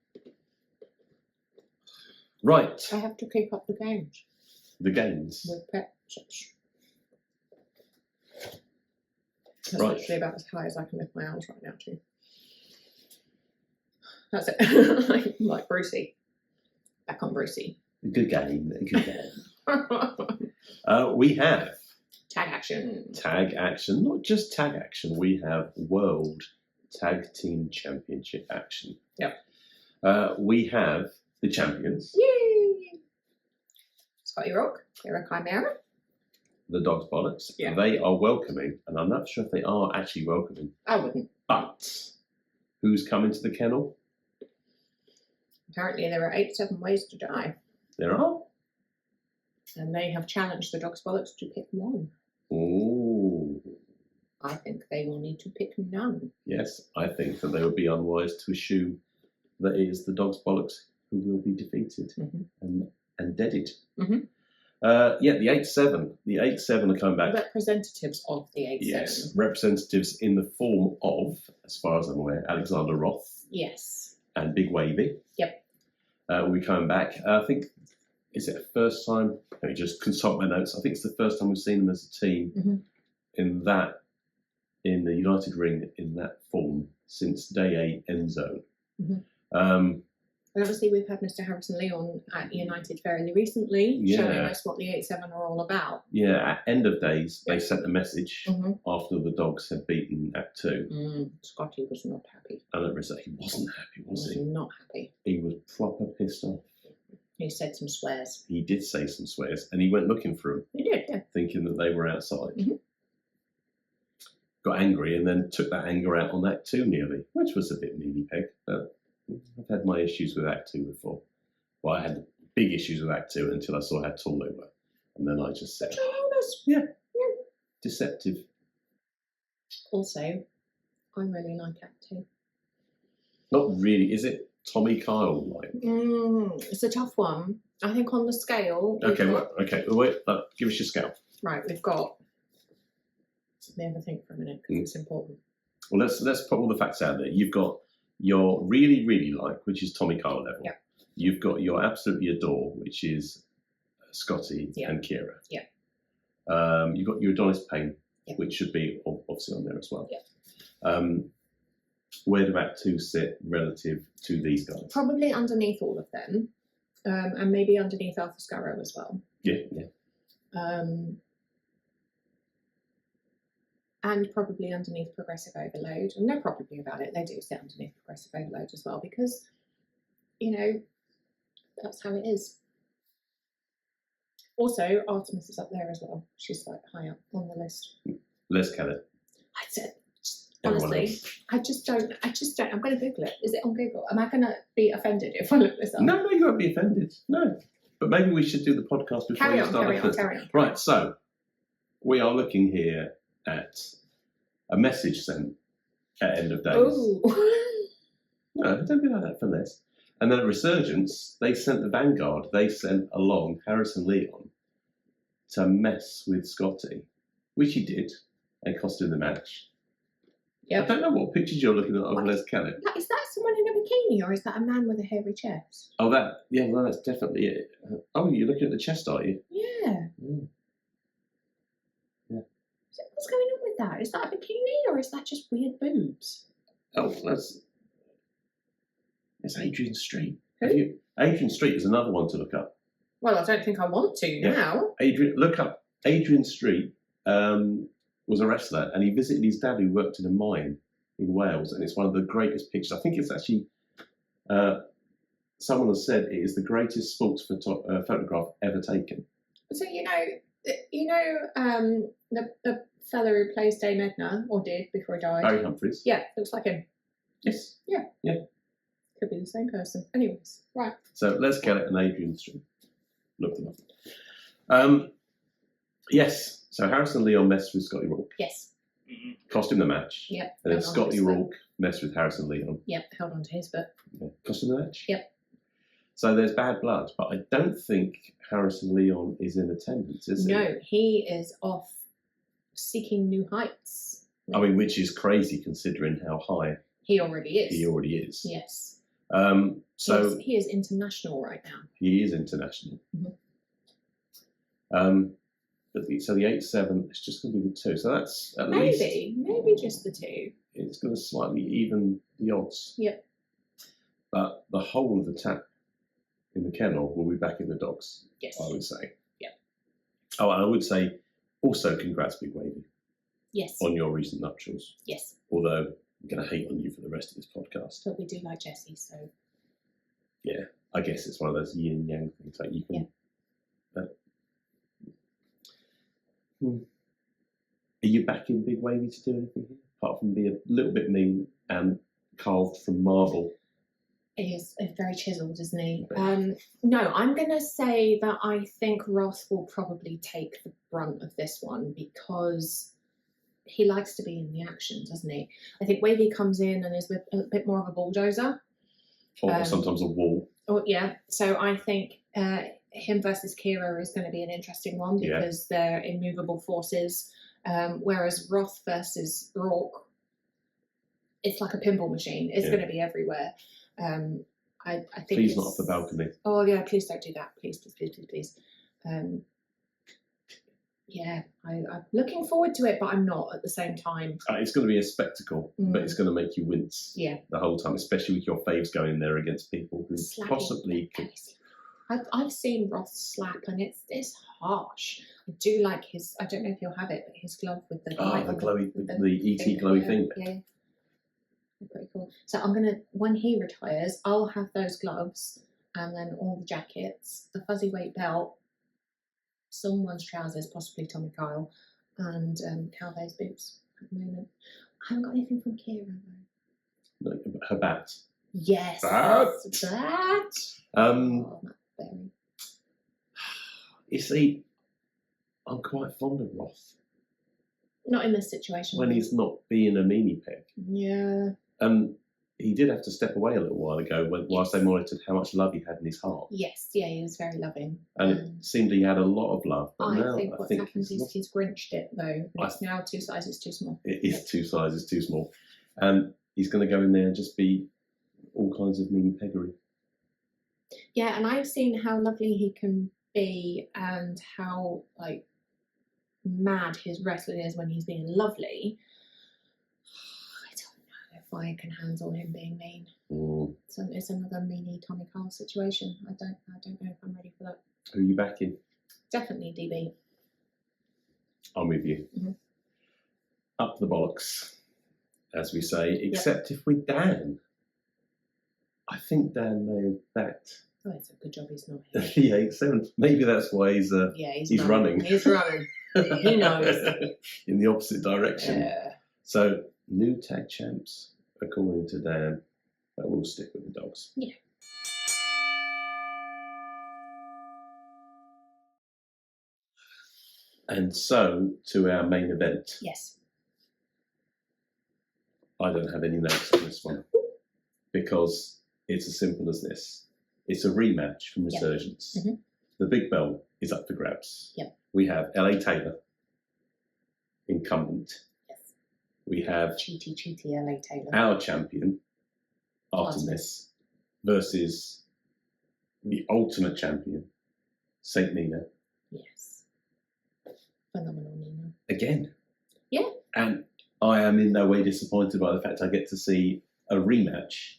Right. I have to keep up the games. The games. With pets. That's Right. literally about as high as I can lift my arms right now too. That's it. like Brucey. Back on Brucey. Good game. Good game. We have Tag action. tag action. Not just tag action. We have World Tag Team Championship action. Yep. We have the champions. Yay! Scotty Rock. Kira Chimera. The dog's bollocks. Yeah. They are welcoming, and I'm not sure if they are actually welcoming, I wouldn't. but who's coming to the kennel? Apparently there are 87 ways to die. There are. And they have challenged the dog's bollocks to pick one. Oh. I think they will need to pick none. Yes, I think that they would be unwise to assume that it is the dog's bollocks who will be defeated and deaded. Mm-hmm. The 8-7. The 8-7 are coming back. Representatives of the 8-7. Yes, representatives in the form of, as far as I'm aware, Alexander Roth Yes. and Big Wavy. Yep. Will be coming back. I think, is it the first time? Let me just consult my notes. I think it's the first time we've seen them as a team in the United Ring in that form since Day 8 End Zone. And obviously we've had Mr. Harrison Leon at United fairly recently, showing us what the 8-7 are all about. Yeah, at End of Days, they sent a message after the dogs had beaten Act 2. Scotty was not happy. And he wasn't happy, was he? Not happy. He was proper pissed off. He said some swears. He did say some swears, and he went looking for them. He did, yeah. Thinking that they were outside. Got angry and then took that anger out on Act 2 nearly, which was a bit needy peg. But I've had my issues with Act 2 before. Well, I had big issues with Act 2 until I saw how tall they were. And then I just said, yeah, deceptive. Also, I really like Act 2. Not really. Is it Tommy Kyle like? It's a tough one. I think on the scale... Okay, wait, give us your scale. Right, we've got... Let me have a think for a minute, because it's important. Well, let's put all the facts out there. You've got your really, really like, which is Tommy Kyle level. Yeah. You've got your absolutely adore, which is Scotty and Kira. Yeah. You've got your Adonis Payne, which should be obviously on there as well. Yeah. Where do Act 2 sit relative to these guys? Probably underneath all of them, and maybe underneath Arthur Skurro as well. Yeah. And probably underneath Progressive Overload. And they're probably about it. They do sit underneath Progressive Overload as well because, that's how it is. Also, Artemis is up there as well. She's like high up on the list. Les Kelly. I said, honestly, I just don't. I'm going to Google it. Is it on Google? Am I going to be offended if I look this up? No, you won't be offended. No. But maybe we should do the podcast before Carry you on. start. Right, so we are looking here at a message sent at End of Days. Oh. No, don't be like that for less. And then at Resurgence, they sent the Vanguard. They sent along Harrison Leon to mess with Scotty, which he did, and cost him the match. Yep. I don't know what pictures you're looking at of Les Kelly. Is that someone in a bikini or is that a man with a hairy chest? Oh, that's definitely it. Oh, you're looking at the chest, are you? Yeah. Yeah. What's going on with that? Is that a bikini or is that just weird boobs? Oh, it's Adrian Street. Who? Adrian Street is another one to look up. Well, I don't think I want to now. Look up Adrian Street. Was a wrestler, and he visited his dad who worked in a mine in Wales, and it's one of the greatest pictures. I think it's actually someone has said it is the greatest sports photograph ever taken. So the fella who plays Dame Edna, or did before he died. Barry Humphries. Yeah, looks like him. Yes. Yeah. Yeah. Could be the same person. Anyways, right. So Les Kellett and Adrian Street. Look them up. Yes. So Harrison Leon messed with Scotty Rourke. Yes. Cost him the match. Yep. And then Scotty Rourke messed with Harrison Leon. Yep. Held on to his foot. Yeah. Cost him the match. Yep. So there's bad blood, but I don't think Harrison Leon is in attendance, is he? No, he is off seeking new heights. I mean, which is crazy considering how high He already is. he already is. Yes. So he is international right now. he is international. So the 8-7 is just going to be the 2. So that's at least Maybe just the 2. it's going to slightly even the odds. Yep. But the whole of the tap in the kennel will be back in the dogs. Yes. I would say. Yep. Oh, and I would say also congrats, Big Wavy, Yes. on your recent nuptials. Yes. Although I'm going to hate on you for the rest of this podcast. But we do like Jessie, so. Yeah, I guess it's one of those yin and yang things. Like you can. Are you back in Big Wavy to do anything here? Apart from be a little bit mean and carved from marble. He is very chiseled, isn't he? No, I'm going to say that I think Roth will probably take the brunt of this one because he likes to be in the action, doesn't he? I think Wavy comes in and is a bit more of a bulldozer. Or sometimes a wall. Oh, yeah. So I think him versus Kira is going to be an interesting one because they're immovable forces. Whereas Roth versus Rourke, it's like a pinball machine. It's going to be everywhere. I think. Please not off the balcony. Oh yeah, please don't do that. Please. Yeah, I'm looking forward to it, but I'm not at the same time. It's going to be a spectacle, but it's going to make you wince the whole time, especially with your faves going there against people who possibly could. I've seen Roth slap, and it's harsh. I do like his. I don't know if you'll have it, but his glove with the glowy, the ET glowy thing. Yeah. They're pretty cool. So I'm gonna, when he retires, I'll have those gloves and then all the jackets, the fuzzy weight belt, someone's trousers, possibly Tommy Kyle, and Calvé's boots at the moment. I haven't got anything from Kira though. No, her bat. Yes. Bat. Oh, very. You see, I'm quite fond of Roth. Not in this situation. When he's not being a meanie peg. Yeah. He did have to step away a little while ago whilst they monitored how much love he had in his heart. Yes, yeah, he was very loving. And it seemed he had a lot of love. But I think what's happened is he's grinched it though. It's now 2 sizes too small. It is 2 sizes too small. And he's going to go in there and just be all kinds of meanie peggery. Yeah, and I've seen how lovely he can be and how mad his wrestling is when he's being lovely. I don't know if I can handle him being mean. So it's another mini Tommy Kyle situation. I don't know if I'm ready for that. Who are you backing? Definitely DB. I'm with you. Up the bollocks, as we say, except if we Dan. I think Dan may have backed. Oh, it's a good job he's not here. The 8-7. Maybe that's why he's running. He's running. He knows. In the opposite direction. Yeah. So, new tag champs, according to Dan, but we'll stick with the dogs. Yeah. And so, to our main event. Yes. I don't have any notes on this one because it's as simple as this. It's a rematch from Resurgence. The big belt is up for grabs. We have LA Taylor, incumbent. Yes. We have cheaty LA Taylor. Our champion, Artemis, versus the ultimate champion, Saint Nina. Yes. Phenomenal Nina. Again. Yeah. And I am in no way disappointed by the fact I get to see a rematch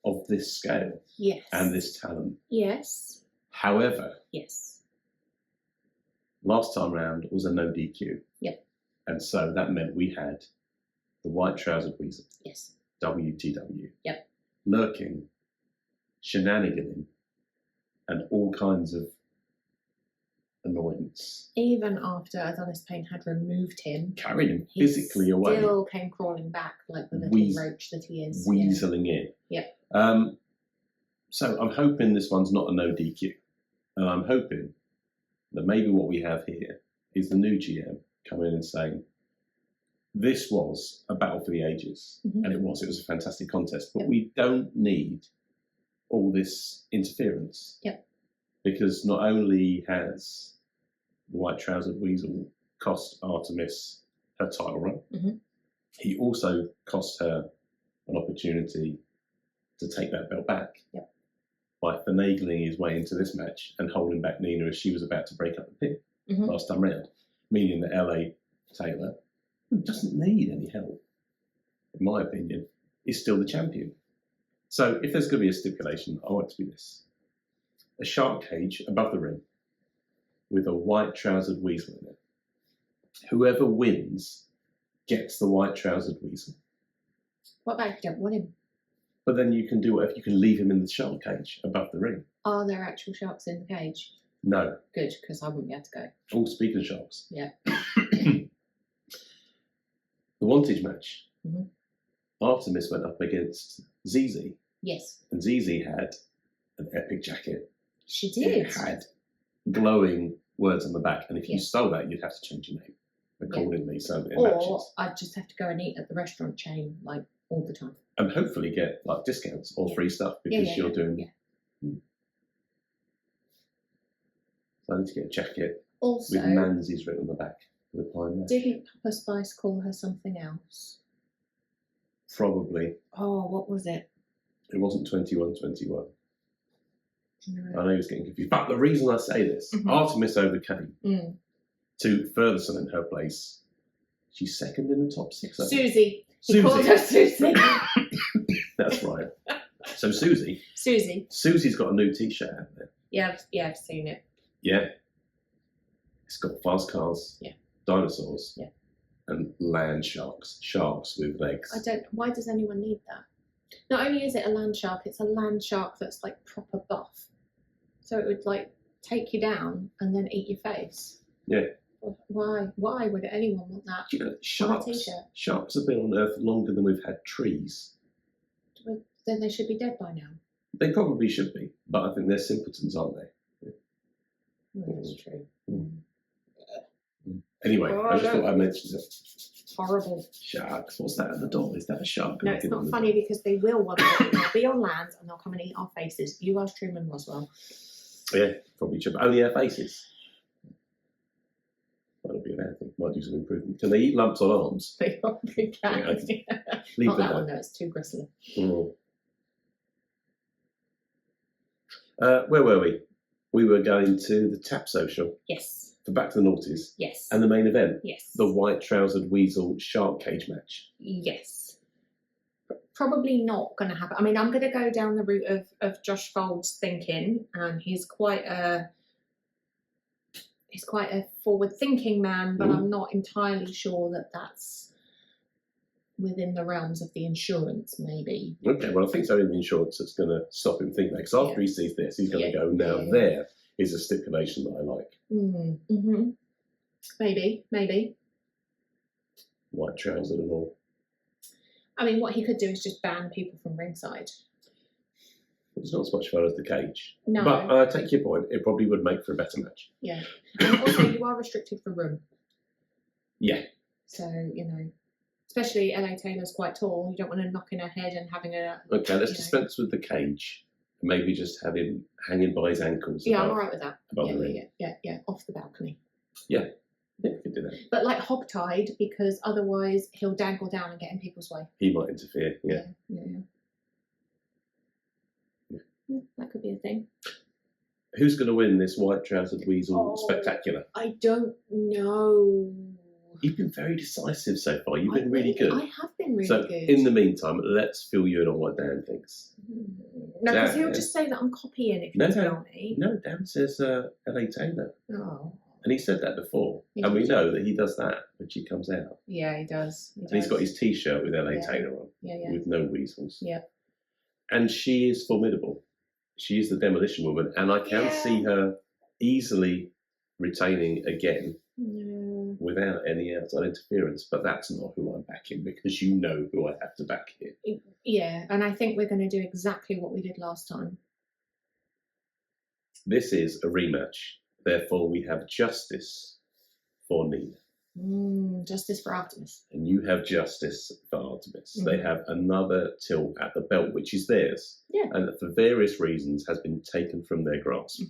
of this scale Yes. and this talent. Yes. However, Yes. last time round was a no DQ. Yep. And so that meant we had the White Trousered Weasel, Yes. WTW, Yep. lurking, shenaniganing, and all kinds of annoyance. Even after Adonis Payne had removed him, Carried him he physically away. still came crawling back like the little roach that he is. Weaseling in. Yep. So I'm hoping this one's not a no DQ. And I'm hoping that maybe what we have here is the new GM coming in and saying, this was a battle for the ages. Mhm. And it was a fantastic contest. But Yep. we don't need all this interference. Yep. Because not only has the White Trousered Weasel cost Artemis her title run, Mhm. he also cost her an opportunity to take that belt back. Yep. By finagling his way into this match and holding back Nina as she was about to break up the pin Mhm. last time round, meaning that LA Taylor, who doesn't need any help, in my opinion, is still the champion. So if there's going to be a stipulation, I want it to be this: a shark cage above the ring with a White Trousered Weasel in it. Whoever wins gets the White Trousered Weasel. What about if you don't want him? But then you can do whatever, you can leave him in the shark cage above the ring. Are there actual sharks in the cage? No. Good, because I wouldn't be able to go. All speaking of sharks. Yeah. The Wantage match. Mhm. Artemis went up against ZZ, Yes, and ZZ had an epic jacket. she did. It had glowing words on the back, and if you Yeah. stole that, you'd have to change your name accordingly. So it Or matches. I'd just have to go and eat at the restaurant chain like all the time. And hopefully get like discounts or Yeah. free stuff because Yeah, you're doing. yeah. So I need to get a jacket Also, with Manzies written on the back. The pine match. didn't Papa Spice call her something else? Probably. Oh, what was it? It wasn't 21-21. No. I know he was getting confused. But the reason I say this, Mhm. Artemis overcame Mm. to further cement her place. She's second in the top six. I think. Susie. He Susie. called her Susie. That's right. So Susie. Susie. Susie's got a new t-shirt out there. Yeah, I've seen it. Yeah. It's got fast cars. Yeah. Dinosaurs. Yeah. And land sharks. Sharks with legs. Why does anyone need that? Not only is it a land shark, it's a land shark that's like proper buff. So it would like take you down and then eat your face. Yeah. Why? Why would anyone want that? Do you know, sharks t-shirt. have been on Earth longer than we've had trees. Well, then they should be dead by now. They probably should be, but I think they're simpletons, aren't they? That's true. Anyway, Oh, I just no. thought I'd mention it. Horrible. Sharks. What's that at the door? Is that a shark? No, it's not funny because they will one day. They'll be on land and they'll come and eat our faces. You ask Truman Roswell. Yeah, probably should. But only our faces. That'll be a bad thing. Might do some improvement. Can they eat lumps on arms? They probably can. Yeah, Leave Not them that one there. though, it's too gristly. Where were we? We were going to the Tap Social Yes. for Back to the Noughties. Yes. And the main event, Yes. the White Trousered Weasel Shark Cage match. Yes. Probably not going to happen. I mean, I'm going to go down the route of Josh Fold's thinking, and he's quite a forward-thinking man, but I'm not entirely sure that that's within the realms of the insurance, maybe. Okay, well, I think it's only the insurance that's going to stop him thinking that. Because after he sees this, he's going to go, now there is a stipulation that I like. Mm-hmm. Maybe. White trousered and all. I mean, what he could do is just ban people from ringside. It's not as much fun as the cage. No. But I take your point. It probably would make for a better match. Yeah. And also, you are restricted for room. Yeah. So, you know, especially LA Taylor's quite tall. You don't want to knock in her head and having a... Okay, let's dispense with the cage. Maybe just have him hanging by his ankles. Yeah, I'm all right with that. Above the ring. Yeah, off the balcony. Yeah, we could do that. But like hogtied, because otherwise he'll dangle down and get in people's way. He might interfere, yeah. That could be a thing. Who's going to win this White Trousered Weasel Spectacular? I don't know. You've been very decisive so far. You've been really good. I have been really So, good. in the meantime, let's fill you in on what Dan thinks. No, because he'll Dan- just say that I'm copying if No, you no. tell me. No, Dan says LA Taylor. Oh. And he said that before. He And we did. know that he does that when she comes out. Yeah, he does. And he's got his T-shirt with LA Yeah. Taylor on, Yeah. with no weasels. Yeah. And she is formidable. She is the demolition woman. And I can see her easily retaining again without any outside interference. But that's not who I'm backing, because you know who I have to back here. Yeah, and I think we're going to do exactly what we did last time. This is a rematch. Therefore, we have justice for Nina. Justice for Artemis. And you have justice for Artemis. They have another tilt at the belt, which is theirs. Yeah. And that for various reasons has been taken from their grasp.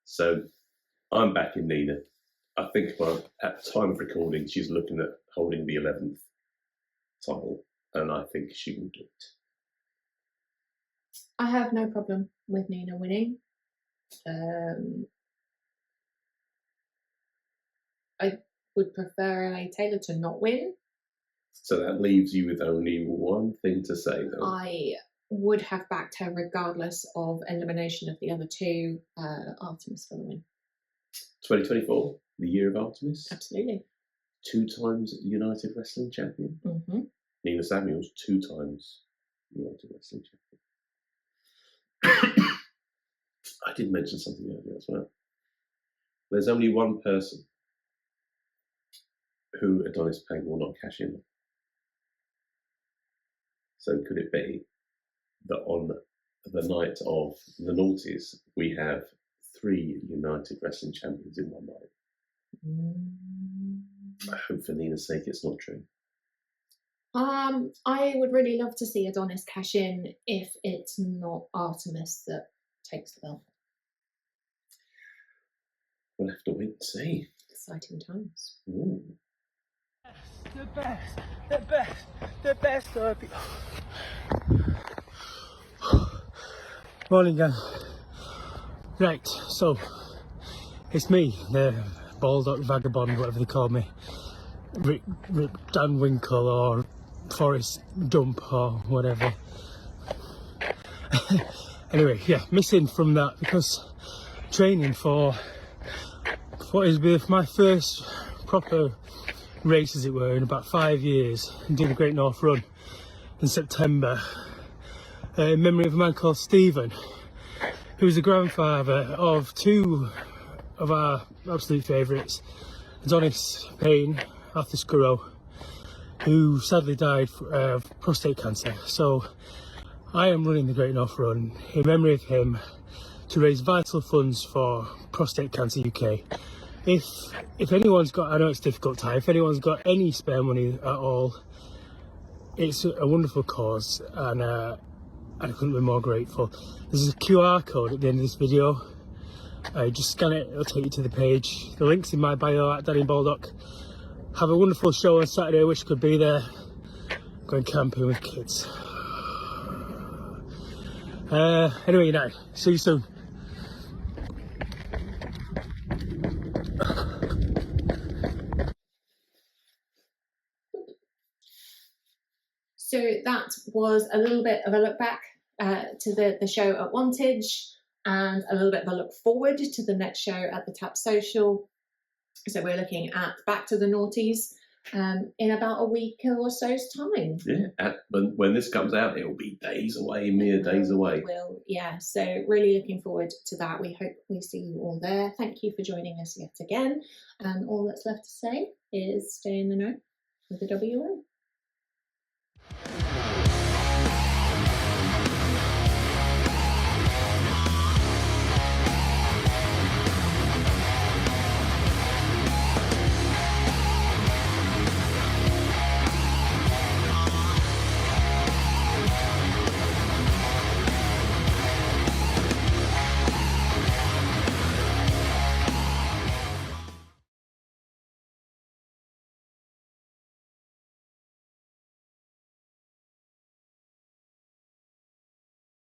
So I'm backing Nina. I think at the time of recording, she's looking at holding the 11th title, and I think she will do it. I have no problem with Nina winning. I would prefer LA Taylor to not win. So that leaves you with only one thing to say, though. I would have backed her regardless of elimination of the other two. Artemis for the win. 2024, the year of Artemis. Absolutely. 2 times United Wrestling Champion. Nina Samuels, 2 times United Wrestling Champion. I did mention something earlier as well. There's only one person who Adonis Payne will not cash in on. So could it be that on the night of the Noughties, we have 3 United Wrestling Champions in one night? I hope for Nina's sake it's not true. I would really love to see Adonis cash in if it's not Artemis that takes the belt. We'll have to wait and see. Exciting times. Ooh. The best. Morning, gang. Right, so it's me, the bOllOx vagabond, whatever they call me, Rip Dan Winkel or Forrest Dump or whatever. Anyway, yeah, missing from that because training for what is my first proper race, as it were, in about 5 years, and did a Great North Run in September in memory of a man called Stephen, who was the grandfather of 2 of our absolute favourites, Adonis Payne, Arthur Skurro, who sadly died of prostate cancer. So I am running the Great North Run in memory of him to raise vital funds for Prostate Cancer UK. If anyone's got, I know it's a difficult time, if anyone's got any spare money at all, it's a wonderful cause, and I couldn't be more grateful. There's a QR code at the end of this video. Just scan it, it'll take you to the page. The link's in my bio at Danny bOllOx. Have a wonderful show on Saturday. I wish I could be there. Going camping with kids. Anyway, now, see you soon. So that was a little bit of a look back to the show at Wantage, and a little bit of a look forward to the next show at the Tap Social. So we're looking at Back to the Noughties in about a week or so's time. Yeah, when this comes out, it will be days away, mere days away. Will, yeah. So really looking forward to that. We hope we see you all there. Thank you for joining us yet again. And all that's left to say is stay in the know with the WO.